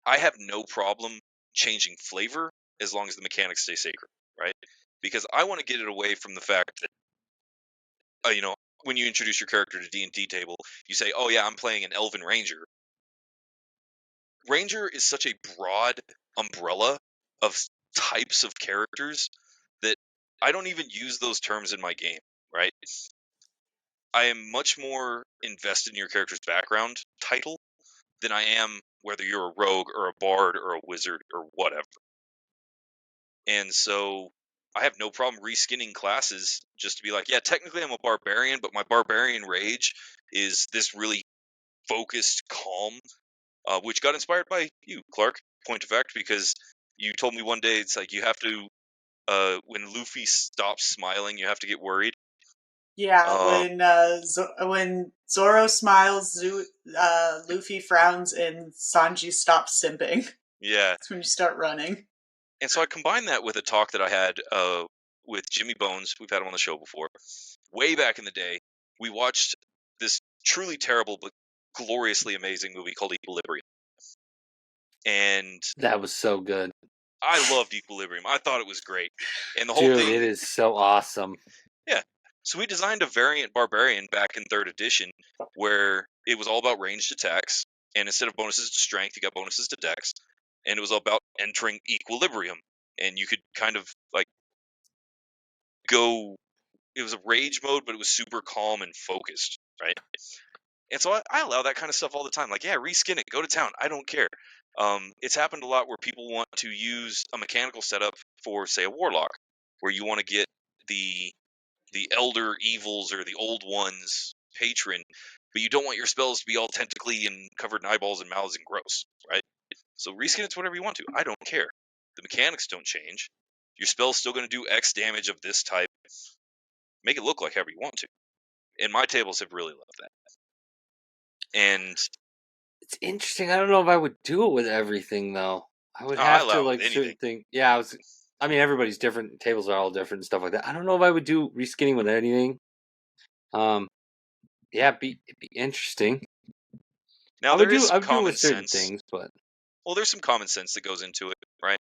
I have no problem changing flavor as long as the mechanics stay sacred, right? Because I want to get it away from the fact that, when you introduce your character to D&D table, you say, "Oh yeah, I'm playing an elven ranger." Ranger is such a broad umbrella of types of characters that I don't even use those terms in my game, right? I am much more invested in your character's background title than I am whether you're a rogue or a bard or a wizard or whatever. And so I have no problem reskinning classes just to be like, yeah, technically I'm a barbarian, but my barbarian rage is this really focused calm, which got inspired by you, Clark, point of fact, because you told me one day it's like you have to, when Luffy stops smiling, you have to get worried. Yeah, when Zoro smiles, Luffy frowns, and Sanji stops simping. Yeah. That's when you start running. And so I combined that with a talk that I had with Jimmy Bones. We've had him on the show before. Way back in the day, we watched this truly terrible but gloriously amazing movie called Equilibrium. And That was so good. I loved Equilibrium. I thought it was great. And the whole Dude, thing, it is so awesome. yeah. So we designed a variant barbarian back in 3rd edition where it was all about ranged attacks. And instead of bonuses to strength, you got bonuses to dex. And it was all about entering equilibrium. And you could kind of like go, it was a rage mode, but it was super calm and focused, right? And so I allow that kind of stuff all the time. Like, yeah, reskin it, go to town. I don't care. It's happened a lot where people want to use a mechanical setup for, say, a warlock, where you want to get the elder evils or the old ones patron, but you don't want your spells to be all tentacly and covered in eyeballs and mouths and gross, right? So reskin it to whatever you want to. I don't care. The mechanics don't change. Your spell's still going to do X damage of this type. Make it look like however you want to. And my tables have really loved that. And It's interesting. I don't know if I would do it with everything though. I would I have allow to it with like certain anything. thing. Yeah, I mean, everybody's different. Tables are all different and stuff like that. I don't know if I would do reskinning with anything. Yeah, it'd be interesting. Now there is I some would do it common with certain sense. things, but Well, there's some common sense that goes into it, right?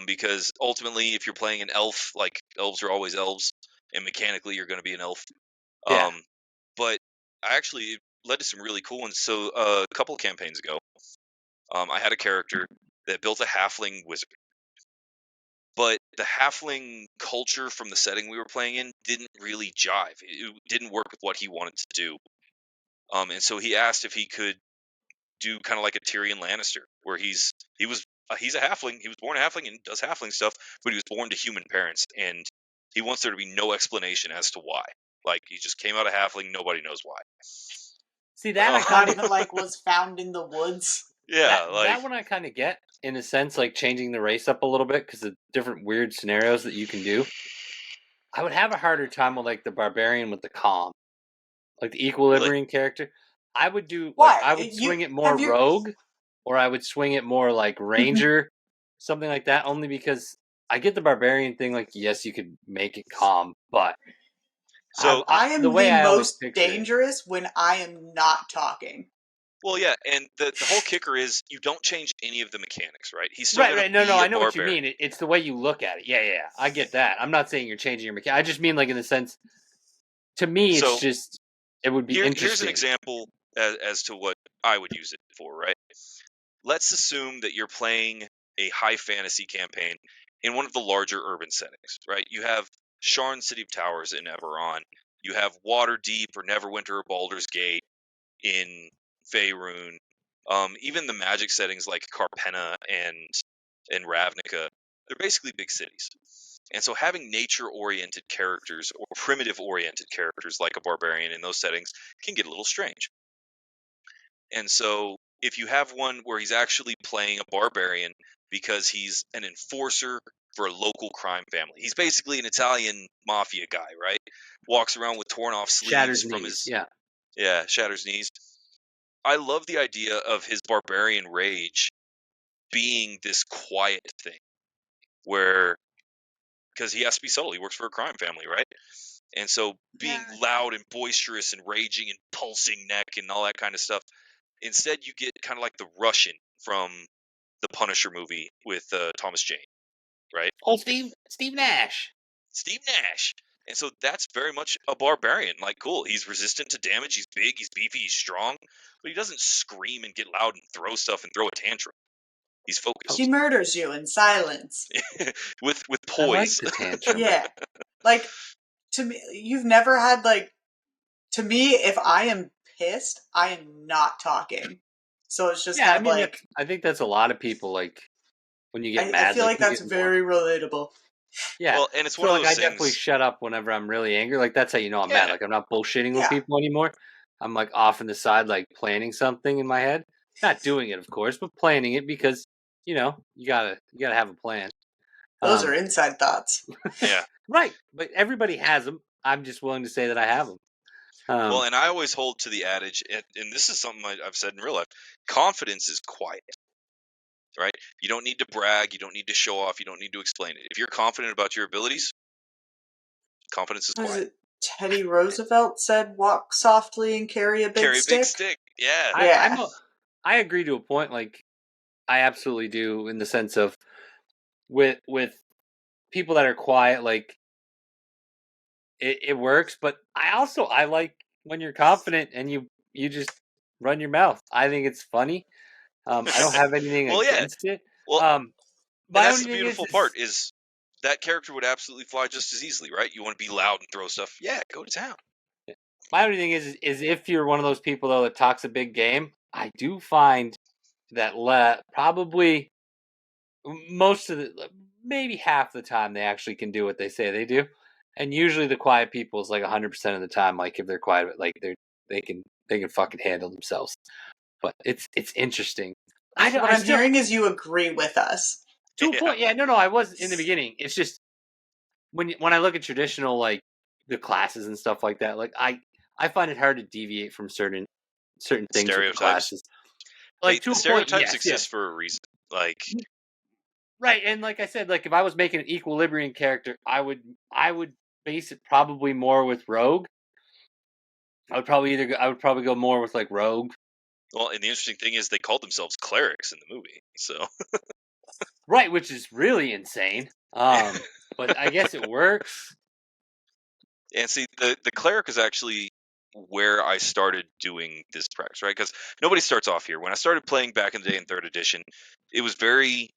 Because ultimately, if you're playing an elf, like elves are always elves, and mechanically you're going to be an elf. yeah, But I actually led to some really cool ones. So a couple of campaigns ago, I had a character that built a halfling wizard. But the halfling culture from the setting we were playing in didn't really jive. It didn't work with what he wanted to do. And so he asked if he could do kind of like a Tyrion Lannister, where he's a halfling. He was born a halfling and does halfling stuff, but he was born to human parents, and he wants there to be no explanation as to why. Like he just came out a halfling, nobody knows why. see that I Oh, kind Not of even like was found in the woods. yeah, that one I kind of get in a sense, like changing the race up a little bit because of different weird scenarios that you can do. I would have a harder time with like the barbarian with the calm, like the really. equilibrium character. I would do like Why? I would swing it more rogue, or I would swing it more like ranger, something like that. Only because I get the barbarian thing. Like, yes, you could make it calm, but So, I the am way the I always most picture it, dangerous when I am not talking. well, yeah, and the whole kicker is you don't change any of the mechanics, right? He's still right, going to right. No, be I a know what you barbarian. mean. It's the way you look at it. Yeah, yeah, I get that. I'm not saying you're changing your mechanic. I just mean like in the sense. To me, it's So just it would be here's an interesting. example as to what I would use it for, right? Let's assume that you're playing a high fantasy campaign in one of the larger urban settings, right? You have Sharn City of Towers in Eberron. You have Waterdeep or Neverwinter or Baldur's Gate in Faerun. Even the magic settings like Carpenna and Ravnica, they're basically big cities. And so having nature-oriented characters or primitive-oriented characters like a barbarian in those settings can get a little strange. And so if you have one where he's actually playing a barbarian because he's an enforcer for a local crime family. He's basically an Italian mafia guy, right? Walks around with torn off sleeves Shatters from knees. his Yeah. shatters knees. I love the idea of his barbarian rage being this quiet thing where because he has to be subtle. He works for a crime family, right? And so being loud and boisterous and raging and pulsing neck and all that kind of stuff. Instead, you get kind of like the Russian from the Punisher movie with Thomas Jane, right? Oh, Steve Nash. Steve Nash. And so that's very much a barbarian. Like, cool. He's resistant to damage. He's big. He's beefy. He's strong. But he doesn't scream and get loud and throw stuff and throw a tantrum. He's focused. He murders you in silence. with I like poise. the tantrum. Yeah. Like, to me, you've never had, like, to me, if I am pissed, I am not talking. So it's just kind of like, I think that's a lot of people, like, when you get mad. I feel like that's very relatable. Yeah. Well, and it's one of those I things. definitely shut up whenever I'm really angry. Like, that's how you know I'm mad. Like, I'm not bullshitting with people anymore. I'm, like, off in the side, like, planning something in my head. Not doing it, of course, but planning it because, you know, you gotta have a plan. Those are inside thoughts. Yeah. Right. But everybody has them. I'm just willing to say that I have them. Well, and I always hold to the adage, and this is something I've said in real life, confidence is quiet, right? You don't need to brag. You don't need to show off. You don't need to explain it. If you're confident about your abilities, confidence is quiet. Teddy Roosevelt said, walk softly and carry a big stick. Big stick. Yeah. I agree to a point. Like, I absolutely do, in the sense of with people that are quiet, like, it works. But I like when you're confident and you just run your mouth. I think it's funny. I don't have anything against it. Well, that's the beautiful part is that character would absolutely fly just as easily, right? You want to be loud and throw stuff. Yeah, go to town. My only thing is if you're one of those people, though, that talks a big game, I do find that probably most of maybe half the time they actually can do what they say they do. And usually the quiet people is like 100% of the time, like, if they're quiet, like, they can fucking handle themselves. But it's interesting. What I'm hearing is you agree with us. To a point, yeah. No, I was in the beginning. It's just when I look at traditional, like, the classes and stuff like that, like, I find it hard to deviate from certain things with the classes. Like, to a stereotypes point, exist for a reason. Like, right, and like I said, like, if I was making an equilibrium character, I would base it probably more with rogue. I would probably go more with, like, rogue. Well, and the interesting thing is they called themselves clerics in the movie, so right, which is really insane. But I guess it works. And see, the cleric is actually where I started doing this practice, right? Because nobody starts off here. When I started playing back in the day in 3rd edition, it was very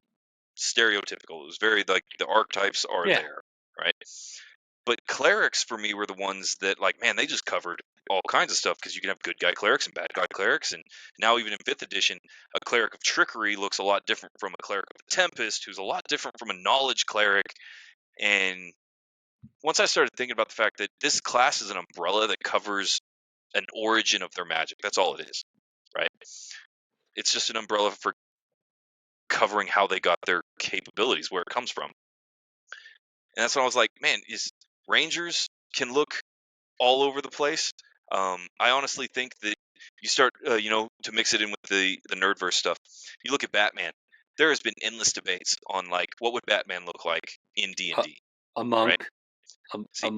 stereotypical. It was very, like, the archetypes are there, right? But clerics for me were the ones that, like, man, they just covered all kinds of stuff because you can have good guy clerics and bad guy clerics. And now even in 5th edition, a cleric of trickery looks a lot different from a cleric of the Tempest, who's a lot different from a knowledge cleric. And once I started thinking about the fact that this class is an umbrella that covers an origin of their magic, that's all it is, right? It's just an umbrella for covering how they got their capabilities, where it comes from. And that's when I was like, man, Rangers can look all over the place. I honestly think that you start, to mix it in with the nerdverse stuff. You look at Batman. There has been endless debates on, like, what would Batman look like in D&D? A monk. Right? See,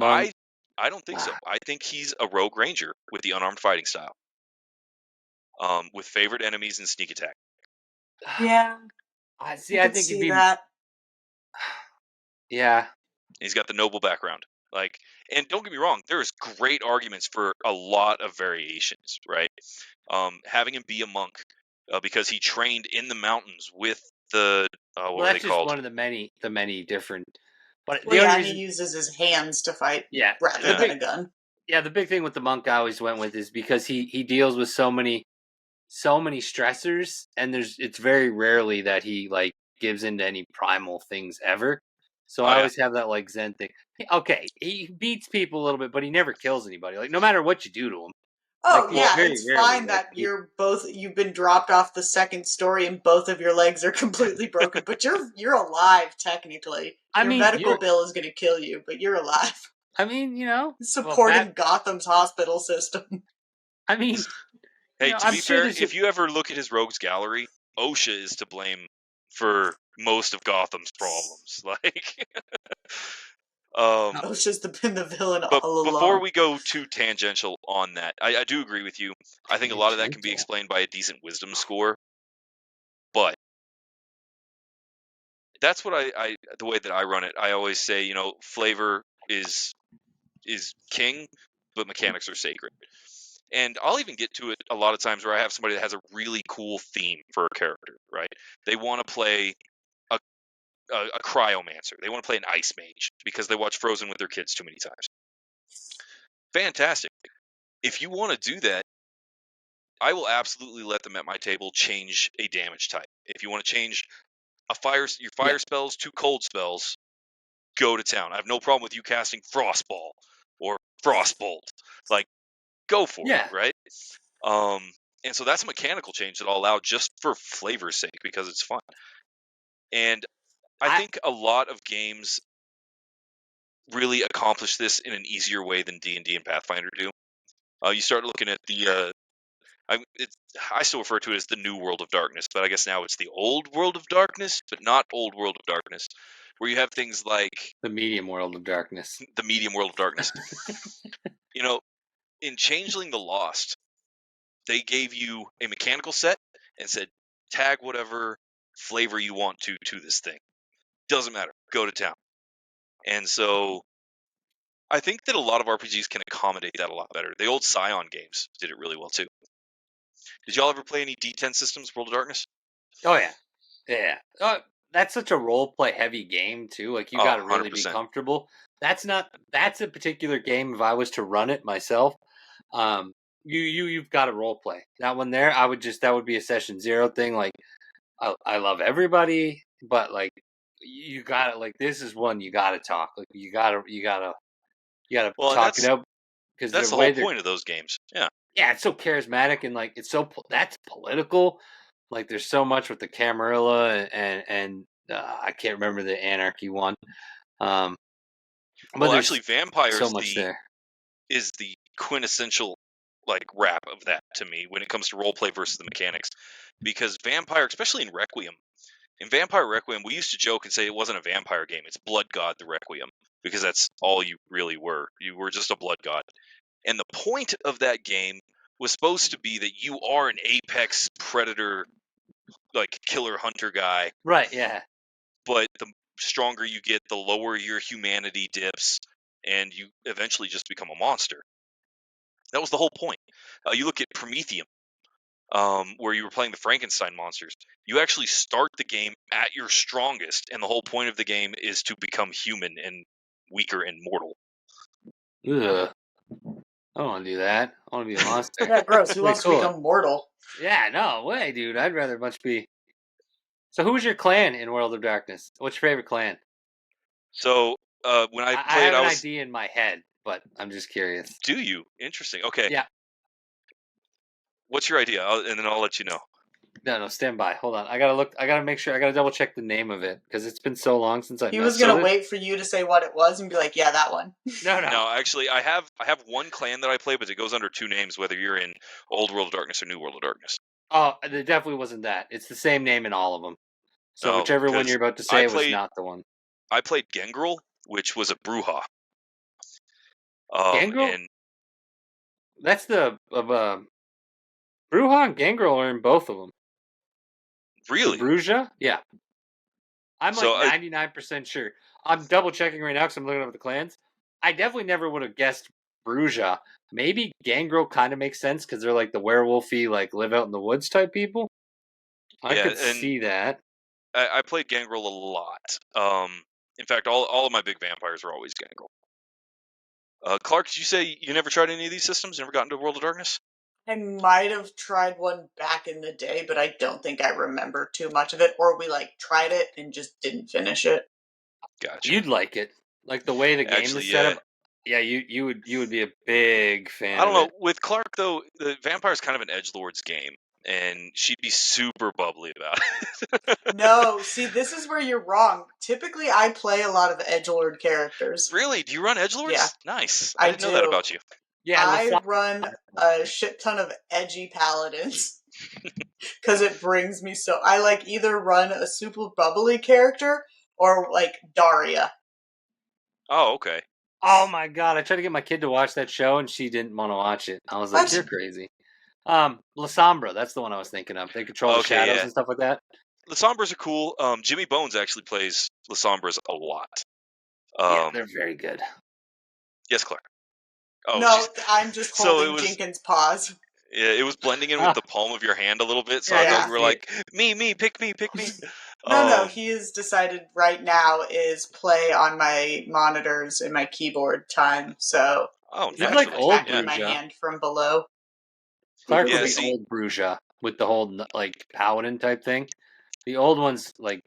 I don't think so. I think he's a rogue ranger with the unarmed fighting style, with favorite enemies and sneak attack. Yeah, I think see that. Yeah, he's got the noble background. Like, and don't get me wrong, there's great arguments for a lot of variations, right? Having him be a monk because he trained in the mountains with the what were they called? One of the many different. But he uses his hands to fight rather than a gun. Yeah, the big thing with the monk I always went with is because he deals with so many stressors, and it's very rarely that he, like, gives into any primal things ever. So I always have that like Zen thing. Okay, he beats people a little bit, but he never kills anybody. Like no matter what you do to him. Oh Like, yeah, very it's rarely. fine that you've been dropped off the second story and both of your legs are completely broken, but you're alive technically. I Your mean, medical bill is going to kill you, but you're alive. I mean, well, Supporting Gotham's hospital system. I mean, hey, to I'm be sure fair, if you ever look at his rogues gallery, OSHA is to blame for most of Gotham's problems. Like, OSHA's been the villain but all before along. we go too tangential on that, I do agree with you. I think a lot of that can be Tangential. explained by a decent wisdom score, but that's what I the way that I run it. I always say, flavor is king, but mechanics are sacred. And I'll even get to it a lot of times where I have somebody that has a really cool theme for a character, right? They want to play a cryomancer. They want to play an ice mage because they watch Frozen with their kids too many times. Fantastic. If you want to do that, I will absolutely let them at my table change a damage type. If you want to change your fire spells to cold spells, go to town. I have no problem with you casting Frostball or Frostbolt. Like, go for it, right? And so that's a mechanical change that I'll allow just for flavor's sake because it's fun. And I think a lot of games really accomplish this in an easier way than D&D and Pathfinder do. You start looking at the I still refer to it as the New World of Darkness, but I guess now it's the Old World of Darkness, but not Old World of Darkness, where you have things like the Medium World of Darkness. The Medium World of Darkness. In Changeling the Lost, they gave you a mechanical set and said, tag whatever flavor you want to this thing. Doesn't matter. Go to town. And so I think that a lot of RPGs can accommodate that a lot better. The old Scion games did it really well too. Did y'all ever play any D10 systems, World of Darkness? Oh yeah, yeah. That's such a role play heavy game too. Like you got to really 100%. be comfortable. That's a particular game. If I was to run it myself, you've got to role play that one there. That would be a session 0 thing. Like I love everybody, but like you got to like this is one you got to talk. Like you got to talk it out because that's the whole point of those games. Yeah. Yeah, it's so charismatic and like it's that's political. Like there's so much with the Camarilla and I can't remember the Anarchy one. But well, actually, Vampires so much there is the quintessential like wrap of that to me when it comes to roleplay versus the mechanics, because Vampire, especially in Vampire Requiem, we used to joke and say it wasn't a vampire game; it's Blood God the Requiem, because that's all you really were. You were just a blood god. And the point of that game was supposed to be that you are an apex predator, like killer hunter guy. Right, yeah. But the stronger you get, the lower your humanity dips, and you eventually just become a monster. That was the whole point. You look at Prometheum, where you were playing the Frankenstein monsters. You actually start the game at your strongest, and the whole point of the game is to become human and weaker and mortal. Ugh. I don't want to do that. I want to be a monster. Yeah, gross. Who wants to become mortal? Yeah, no way, dude. I'd rather much be. So, who was your clan in World of Darkness? What's your favorite clan? So, when I played, I have an idea in my head, but I'm just curious. Do you? Interesting. Okay. Yeah. What's your idea? And then I'll let you know. No, stand by. Hold on. I gotta look. I gotta make sure. I gotta double check the name of it because it's been so long since I. He was gonna wait for you to say what it was and be like, "Yeah, that one." No. Actually, I have one clan that I play, but it goes under two names, whether you're in Old World of Darkness or New World of Darkness. Oh, it definitely wasn't that. It's the same name in all of them. So whichever one you're about to say was not the one. I played Gengrel, which was a Bruja. Gangrel? And that's the Bruja and Gangrel are in both of them. Really? Bruja? Yeah. I'm like 99% sure. I'm double checking right now because I'm looking up the clans. I definitely never would have guessed Bruja. Maybe Gangrel kind of makes sense because they're like the werewolfy, like live out in the woods type people. I could see that. I played Gangrel a lot. In fact, all of my big vampires were always Gangrel. Clark, did you say you never tried any of these systems? Never got into World of Darkness? I might have tried one back in the day, but I don't think I remember too much of it. Or we tried it and just didn't finish it. Gotcha. You'd like it, like the way the game Actually, is set yeah. up. Yeah, you would be a big fan. I don't of know. it. With Clark though, the vampire's kind of an edgelord's game, and she'd be super bubbly about it. No, see, this is where you're wrong. Typically, I play a lot of edgelord characters. Really? Do you run edgelords? Yeah, Nice. I I didn't know that do. about you. Yeah, I run a shit ton of edgy paladins because it brings me so. I like either run a super bubbly character or like Daria. Oh, okay. Oh my god! I tried to get my kid to watch that show, and she didn't want to watch it. I was like, What? "You're crazy." La Sombra, that's the one I was thinking of. They control the Okay, shadows yeah. and stuff like that. Lasombras are cool. Jimmy Bones actually plays Lasombras a lot. Yeah, they're very good. Yes, Clark. Oh, No, she's I'm just so it holding was. Jenkins' paws. Yeah, it was blending in with the palm of your hand a little bit, so Yeah, I I thought Yeah. you were see it. like, me, pick me. No, he has decided right now is play on my monitors and my keyboard time, so Oh, he's You'd like like naturally. old Yeah. attacking my Bruja. hand from below. Clark Yeah, would be see- old Bruja with the whole like paladin type thing. The old ones, like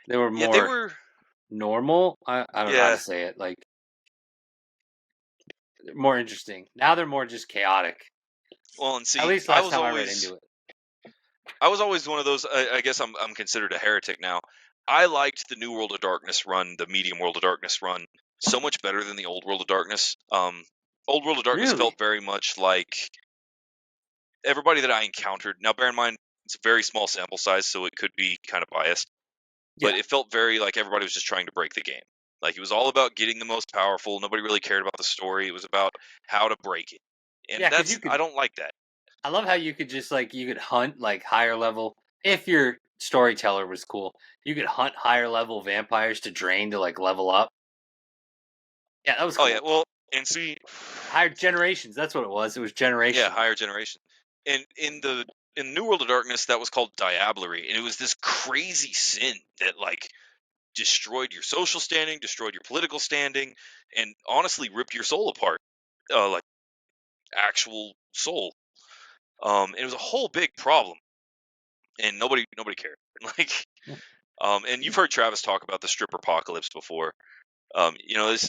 they were Yeah, more they were. normal. I don't know how Yeah. to say it. Like more interesting. Now they're more just chaotic. Well, and see, At least I last was time I read always. into it. I was always one of those. I guess I'm considered a heretic now. I liked the New World of Darkness run, the Medium World of Darkness run, so much better than the Old World of Darkness. Old World of Darkness Really? felt very much like everybody that I encountered. Now, bear in mind, it's a very small sample size, so it could be kind of biased. But Yeah. it felt very like everybody was just trying to break the game. Like it was all about getting the most powerful. Nobody really cared about the story. It was about how to break it, and Yeah, because you could. I don't like that. I love how you could just like you could hunt like higher level if your storyteller was cool. You could hunt higher level vampires to drain to like level up. Yeah, that was cool. Oh yeah, well, and see, Higher generations. That's what it was. It was generation. yeah, higher generation. And in New World of Darkness, that was called diablerie, and it was this crazy sin that like destroyed your social standing, destroyed your political standing, and honestly ripped your soul apart, like actual soul. It was a whole big problem, and nobody cared. Like, and you've heard Travis talk about the stripper apocalypse before. This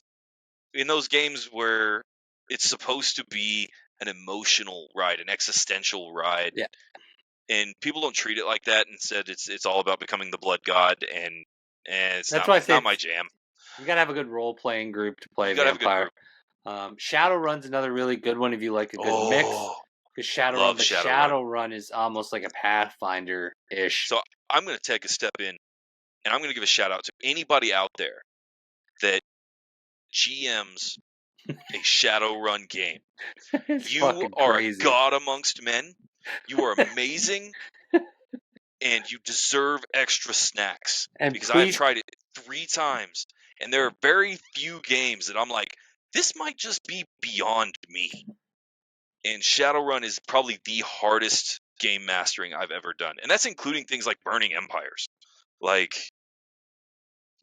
in those games where it's supposed to be an emotional ride, an existential ride. Yeah. And people don't treat it like that. Instead, it's all about becoming the blood god, and it's That's why I say not my jam. You gotta have a good role playing group to play You gotta have a good vampire. group. Shadowrun's another really good one if you like a good mix. Oh, Because Shadowrun, love but Shadowrun. Shadowrun is almost like a Pathfinder ish. So I'm going to take a step in, and I'm going to give a shout out to anybody out there that GMs a Shadowrun game. You are crazy. a god amongst men. You are amazing, and you deserve extra snacks. And because I've tried it 3 times, and there are very few games that I'm like, this might just be beyond me. And Shadowrun is probably the hardest game mastering I've ever done, and that's including things like Burning Empires. Like,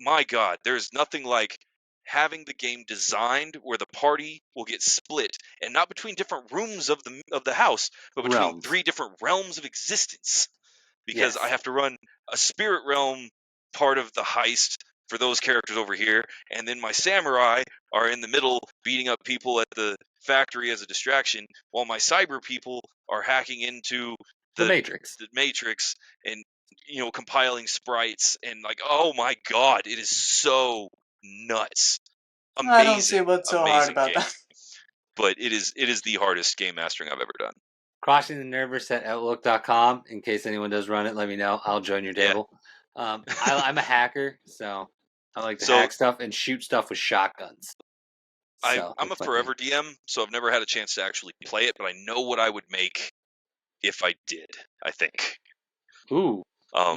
my God, there's nothing like having the game designed where the party will get split, and not between different rooms of the house, but between Realms. 3 different realms of existence. Because Yes. I have to run a spirit realm part of the heist for those characters over here, and then my samurai are in the middle beating up people at the factory as a distraction, while my cyber people are hacking into The Matrix. the Matrix and compiling sprites, and like, oh my God, it is so nuts. Amazing. I don't see what's so hard amazing about game. that. But it is the hardest game mastering I've ever done. Crossing the Nervous at Outlook.com. In case anyone does run it, let me know. I'll join your table. I'm a hacker, so I like to hack stuff and shoot stuff with shotguns. So I'm a forever DM, so I've never had a chance to actually play it, but I know what I would make if I did, I think. Ooh.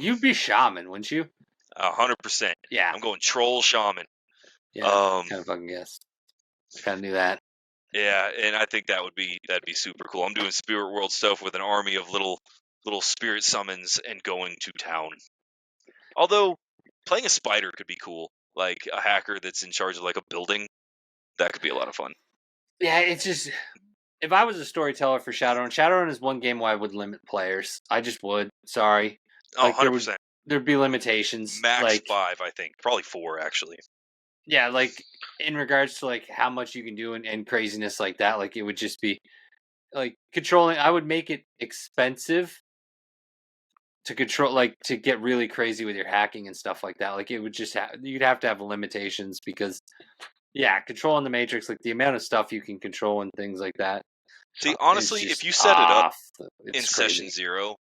You'd be shaman, wouldn't you? 100%. Yeah. I'm going troll shaman. Yeah, kind of fucking guess. Kind of do that. Yeah, and I think that'd be super cool. I'm doing spirit world stuff with an army of little spirit summons and going to town. Although playing a spider could be cool, like a hacker that's in charge of like a building. That could be a lot of fun. Yeah, it's just if I was a storyteller for Shadowrun is one game where I would limit players. I just would. Sorry. Oh, Like 100%. there'd be limitations. Max like 5, I think. Probably 4, actually. yeah, like in regards to like how much you can do and craziness like that, like it would just be like controlling. I would make it expensive to control, like to get really crazy with your hacking and stuff like that. Like it would just you'd have to have limitations because yeah, controlling the Matrix, like the amount of stuff you can control and things like that. See, Is honestly, if just you set it up in it's session crazy. 0,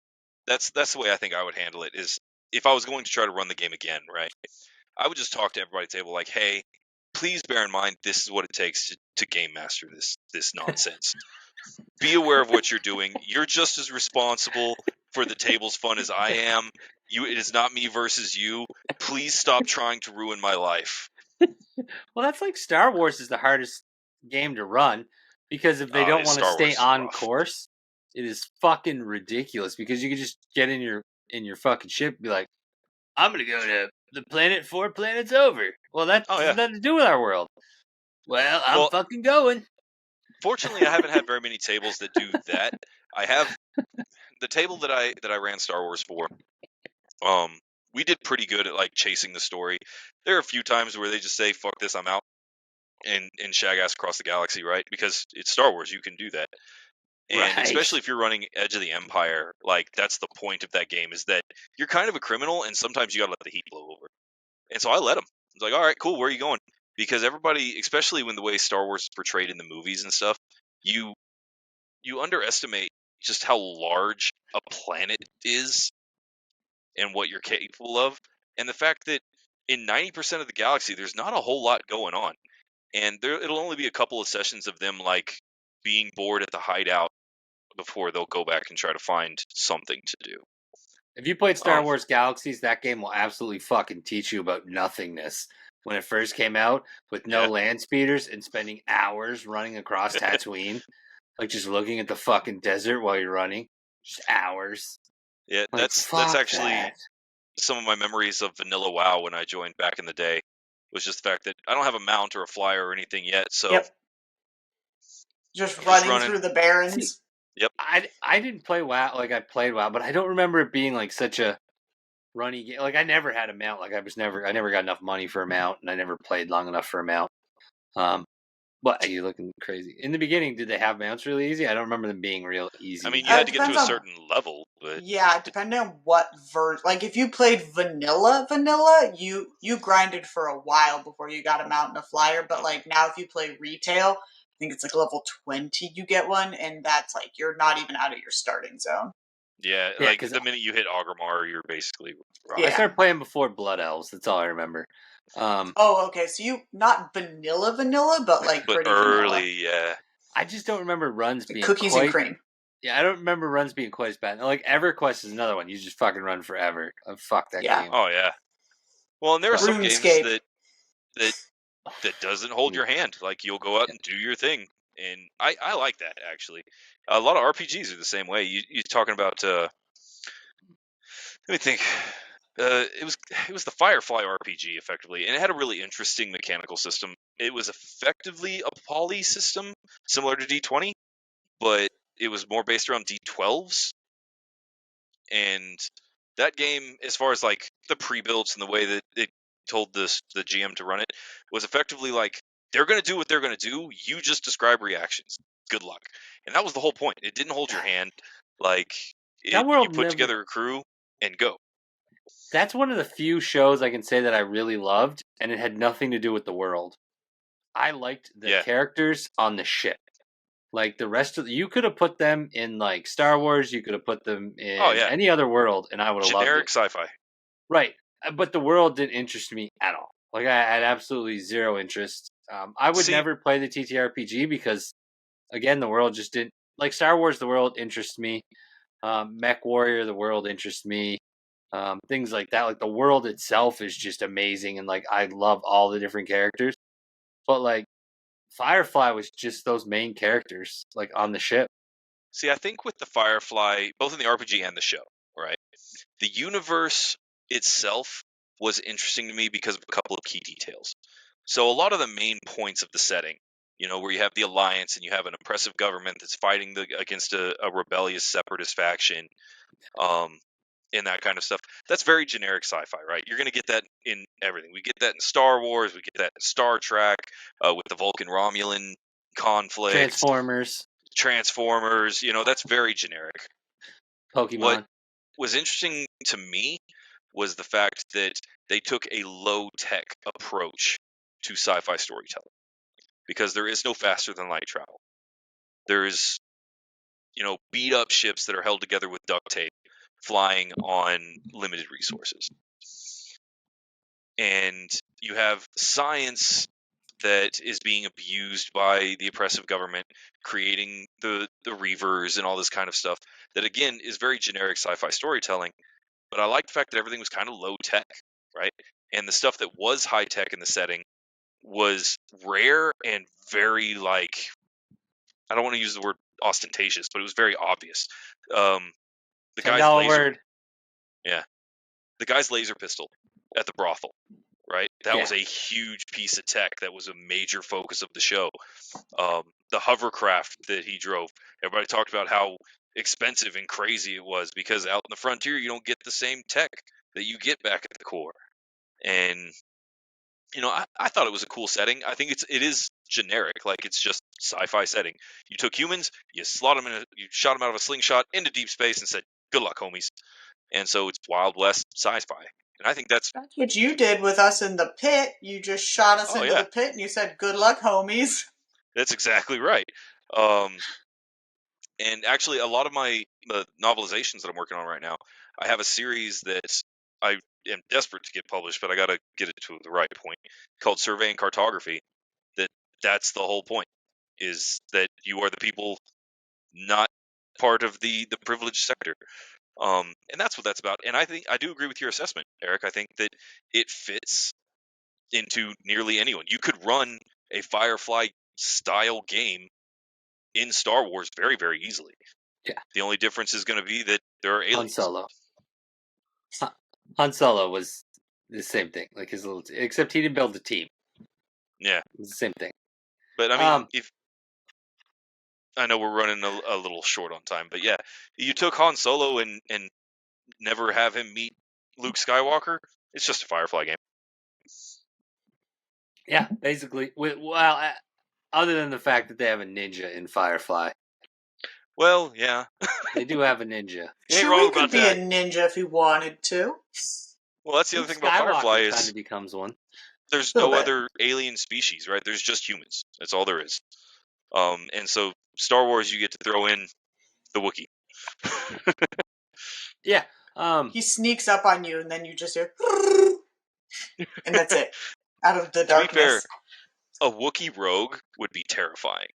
that's the way I think I would handle it. Is if I was going to try to run the game again, right? I would just talk to everybody at the table like, "Hey, please bear in mind this is what it takes to game master this nonsense. Be aware of what you're doing. You're just as responsible for the table's fun as I am. It is not me versus you. Please stop trying to ruin my life." Well, that's like Star Wars is the hardest game to run because if they don't want to Star stay Wars is on rough. course, it is fucking ridiculous because you can just get in your fucking ship and be like, I'm gonna go to the planet 4 planets over. Well, that has nothing to do with our world. Well, I'm fucking going. Fortunately, I haven't had very many tables that do that. I have the table that I ran Star Wars for. We did pretty good at like chasing the story. There are a few times where they just say, "Fuck this, I'm out," and shag ass across the galaxy, right? Because it's Star Wars, you can do that. And especially if you're running Edge of the Empire, like that's the point of that game is that you're kind of a criminal, and sometimes you gotta let the heat blow over. And so I let them. I was like, "All right, cool. Where are you going?" Because everybody, especially when the way Star Wars is portrayed in the movies and stuff, you underestimate just how large a planet is and what you're capable of, and the fact that in 90% of the galaxy, there's not a whole lot going on, and it'll only be a couple of sessions of them like being bored at the hideout before they'll go back and try to find something to do. If you played Star Wars Galaxies, that game will absolutely fucking teach you about nothingness. When it first came out, with no land speeders and spending hours running across Tatooine, like just looking at the fucking desert while you're running, just hours. Yeah, like, that's actually some of my memories of Vanilla WoW when I joined back in the day. Was just the fact that I don't have a mount or a flyer or anything yet, so just running through the barrens. Yep. I didn't play WoW, like I played WoW, but I don't remember it being like such a runny game. Like I never had a mount. Like I never got enough money for a mount, and I never played long enough for a mount. But you're looking crazy. In the beginning, did they have mounts really easy? I don't remember them being real easy. I mean, you had to get to a certain level, but yeah, depending on what version. Like if you played vanilla, you grinded for a while before you got a mount and a flyer. But like now, if you play retail, I think it's like level 20 you get one, and that's like you're not even out of your starting zone. Yeah, like the minute you hit Augremar, you're basically rough. I started playing before Blood Elves. That's all I remember. Okay, so you not vanilla, but like pretty early, vanilla. yeah. I just don't remember runs being cookies quite, and cream. Yeah, I don't remember runs being quite as bad. Like EverQuest is another one. You just fucking run forever. Fuck that game. Oh yeah. Well, and there are some games that doesn't hold your hand. Like you'll go out and do your thing, and I like that actually. A lot of RPGs are the same way. You're talking about. Let me think. It was the Firefly RPG effectively, and it had a really interesting mechanical system. It was effectively a poly system similar to D20, but it was more based around D12s. And that game, as far as like the pre-builds and the way that it told the GM to run it, was effectively like they're going to do what they're going to do. You just describe reactions. Good luck. And that was the whole point. It didn't hold your hand. Like you put together a crew and go. That's one of the few shows I can say that I really loved, and it had nothing to do with the world. I liked the characters on the ship. Like the rest of you could have put them in like Star Wars, you could have put them in any other world, and I would have loved it. Generic sci-fi. Right. But the world didn't interest me at all. Like I had absolutely zero interest. I would never play the TTRPG because again, the world just didn't like Star Wars, the world interests me. Mech Warrior, the world interests me. Things like that. Like the world itself is just amazing, and like I love all the different characters. But like Firefly was just those main characters, like on the ship. See, I think with the Firefly, both in the RPG and the show, right? The universe itself was interesting to me because of a couple of key details. So a lot of the main points of the setting, where you have the Alliance and you have an oppressive government that's fighting against a rebellious separatist faction, and that kind of stuff. That's very generic sci-fi, right? You're going to get that in everything. We get that in Star Wars. We get that in Star Trek with the Vulcan-Romulan conflict. Transformers. That's very generic. Pokemon. What was interesting to me was the fact that they took a low-tech approach to sci-fi storytelling, because there is no faster than light travel. There's beat up ships that are held together with duct tape flying on limited resources. And you have science that is being abused by the oppressive government, creating the Reavers and all this kind of stuff that, again, is very generic sci-fi storytelling. But I like the fact that everything was kind of low tech, right? And the stuff that was high tech in the setting was rare and very, like, I don't want to use the word ostentatious, but it was very obvious. The guy's $10 laser, word. yeah, the guy's laser pistol at the brothel, right? That Yeah. was a huge piece of tech that was a major focus of the show. The hovercraft that he drove, everybody talked about how expensive and crazy it was, because out in the frontier you don't get the same tech that you get back at the core. And I thought it was a cool setting. I think it is generic, like it's just sci-fi setting. You took humans, you shot them out of a slingshot into deep space, and said, "Good luck, homies." And so it's Wild West sci-fi, and I think that's what you did with us in the pit. You just shot us oh into yeah, the pit and you said, "Good luck, homies." that's exactly right. And actually, a lot of the novelizations that I'm working on right now, I have a series that I am desperate to get published, but I got to get it to the right point, called Survey and Cartography. That's the whole point, is that you are the people, not part of the privileged sector. And that's what that's about. And I do agree with your assessment, Eric. I think that it fits into nearly anyone. You could run a Firefly style game in Star Wars very, very easily. Yeah. The only difference is going to be that there are aliens. Han Solo was the same thing, like except he didn't build a team. Yeah, it was the same thing. But I mean, if I know we're running a little short on time, but yeah, you took Han Solo and never have him meet Luke Skywalker. It's just a Firefly game. Yeah, basically. Other than the fact that they have a ninja in Firefly. Well, yeah. They do have a ninja. You ain't wrong about could be that. a ninja if he wanted to. Well, that's the other Luke thing about Firefly Skywalker is kind of becomes one. there's no other alien species, right? There's just humans. That's all there is. And so Star Wars, you get to throw in the Wookiee. Yeah. He sneaks up on you, and then you just hear, and that's it. Out of the darkness. To be fair, a Wookiee rogue would be terrifying.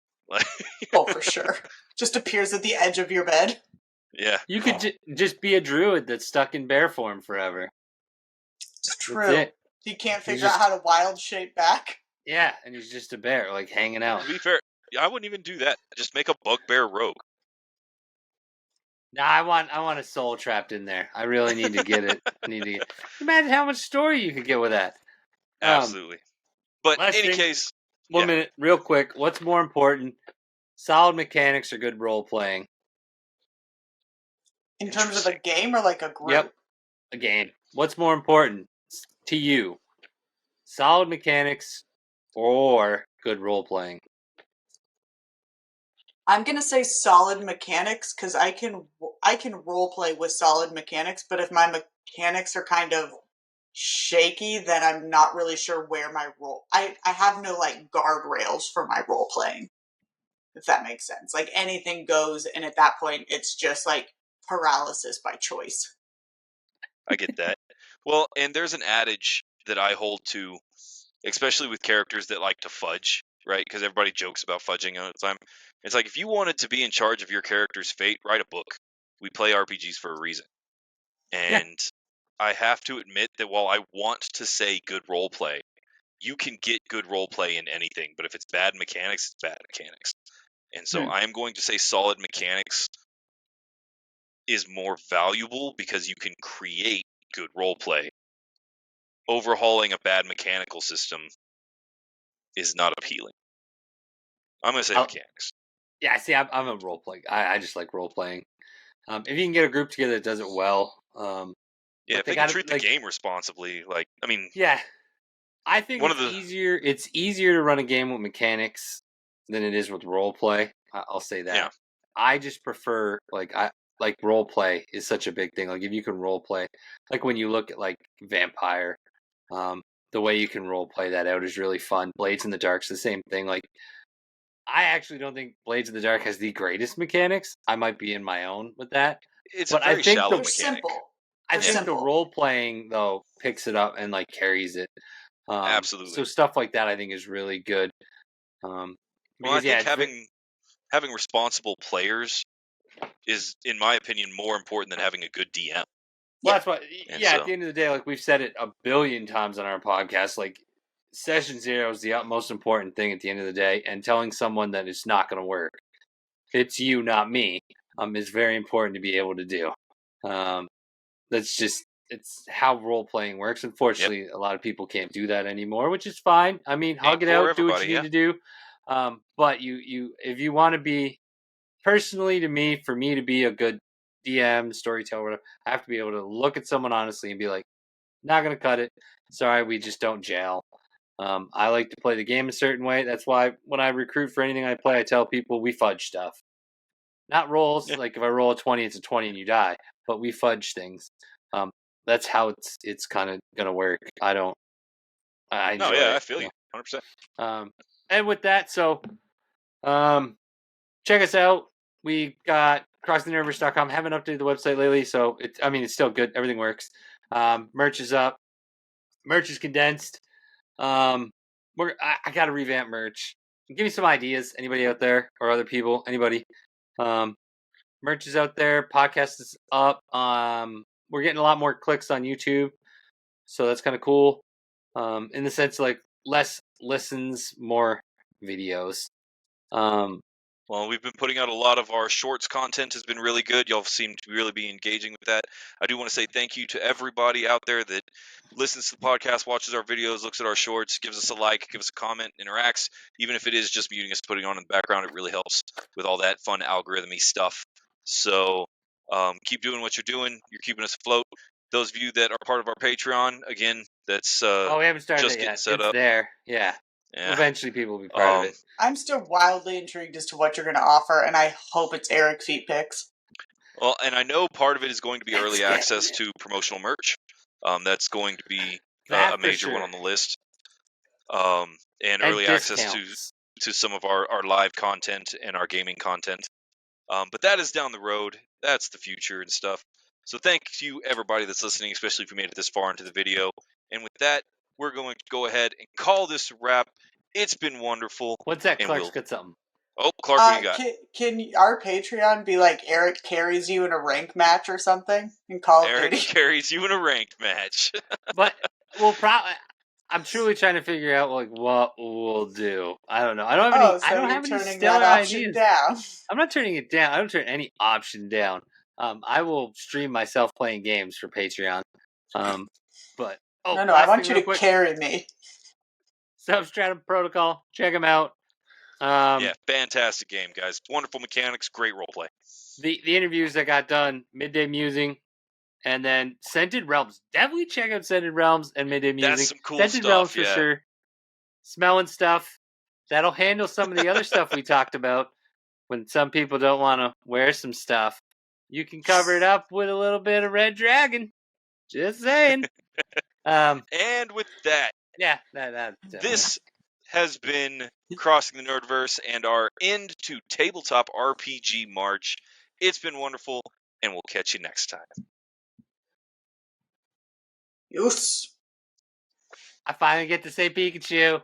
Oh, for sure. Just appears at the edge of your bed. Yeah. You could just be a druid that's stuck in bear form forever. It's true. He can't figure out how to wild shape back. Yeah, and he's just a bear, like hanging out. To be fair, I wouldn't even do that. Just make a bugbear rogue. Nah, I want a soul trapped in there. I really need to get it. Imagine how much story you could get with that. Absolutely. But in any case, 1 minute, real quick. What's more important? Solid mechanics or good role playing? In terms of a game or like a group? Yep, a game. What's more important to you? Solid mechanics or good role playing? I'm gonna say solid mechanics, because I can role play with solid mechanics, but if my mechanics are kind of shaky, then I'm not really sure where my role. I have no like guardrails for my role playing, if that makes sense. Like anything goes, and at that point, it's just like paralysis by choice. I get that. Well, and there's an adage that I hold to, especially with characters that like to fudge, right? Because everybody jokes about fudging all the time. It's like, if you wanted to be in charge of your character's fate, write a book. We play RPGs for a reason. And I have to admit that while I want to say good role play, you can get good role play in anything, but if it's bad mechanics, it's bad mechanics. And so I am going to say solid mechanics is more valuable because you can create good role play. Overhauling a bad mechanical system is not appealing. I'm going to say mechanics. Yeah, see, I'm a role play. I just like role playing. If you can get a group together that does it well, Yeah, but if they they can got treat the game responsibly, yeah. I think one it's of the easier. It's easier to run a game with mechanics than it is with role play. I'll say that. Yeah. I just prefer like role play is such a big thing. Like if you can role play, like when you look at like Vampire, the way you can role play that out is really fun. Blades in the Dark's the same thing. Like I actually don't think Blades in the Dark has the greatest mechanics. I might be in my own with that, it's a but I very think shallow They're mechanic. simple. I They're think the simple. role playing though picks it up and like carries it. Absolutely. So stuff like that I think is really good. Well, Because I think it's having responsible players is, in my opinion, more important than having a good DM. well, that's what. And Yeah, so at the end of the day, like we've said it a billion times on our podcast, like session zero is the utmost important thing at the end of the day, and telling someone that it's not going to work, it's you, not me, is very important to be able to do. That's just it's how role playing works. Unfortunately, a lot of people can't do that anymore, which is fine. I mean, ain't hug it for out, do what everybody, you need yeah. to do. But you if you want to be personally to me, for me to be a good DM, storyteller, whatever, I have to be able to look at someone honestly and be like, not gonna cut it. Sorry, we just don't gel. I like to play the game a certain way. That's why when I recruit for anything I play, I tell people we fudge stuff. Not rolls. Like if I roll a 20, it's a 20 and you die. But we fudge things. That's how it's kind of gonna work. I No, enjoy yeah, it. I feel you 100%. And with that, so check us out. We got crosstheuniverse.com. Haven't updated the website lately, so it's still good. Everything works. Merch is up. Merch is condensed. I got to revamp merch. Give me some ideas. Anybody out there or other people? Anybody? Merch is out there. Podcast is up. We're getting a lot more clicks on YouTube, so that's kind of cool. In the sense like less listens, more videos. Well, we've been putting out a lot of our shorts content has been really good. Y'all seem to really be engaging with that. I do want to say thank you to everybody out there that listens to the podcast, watches our videos, looks at our shorts, gives us a like, gives us a comment, interacts. Even if it is just muting us, putting on in the background, it really helps with all that fun algorithmy stuff. So keep doing what you're doing. You're keeping us afloat. Those of you that are part of our Patreon, again, that's we haven't started just it getting yet. set It's up. there. Yeah. Yeah. Eventually people will be part of it. I'm still wildly intrigued as to what you're going to offer, and I hope it's Eric feet pics. Well, and I know part of it is going to be early access to promotional merch. That's going to be a major one on the list. And early access to some of our live content and our gaming content. But that is down the road. That's the future and stuff. So thank you, everybody that's listening, especially if you made it this far into the video. And with that, we're going to go ahead and call this a wrap. It's been wonderful. What's that? And Clark's got something. Oh, Clark, what do you got? Can our Patreon be like Eric carries you in a rank match or something in Call of Eric Duty? carries you in a ranked match. But we'll probably. I'm truly trying to figure out like what we'll do. I don't know. I don't have any stellar ideas. Down. I'm not turning it down. I don't turn any option down. I will stream myself playing games for Patreon. But no, I want you to carry me. Substratum Protocol. Check them out. Yeah, fantastic game, guys. Wonderful mechanics, great roleplay. The interviews that got done, Midday Musing, and then Scented Realms. Definitely check out Scented Realms and Midday Musing. That's some cool Scented stuff, Realms for sure. Smelling stuff. That'll handle some of the other stuff we talked about. When some people don't want to wear some stuff, you can cover it up with a little bit of Red Dragon. Just saying. And with that, this has been Crossing the Nerdverse and our end to Tabletop RPG March. It's been wonderful, and we'll catch you next time. Yes. I finally get to say Pikachu.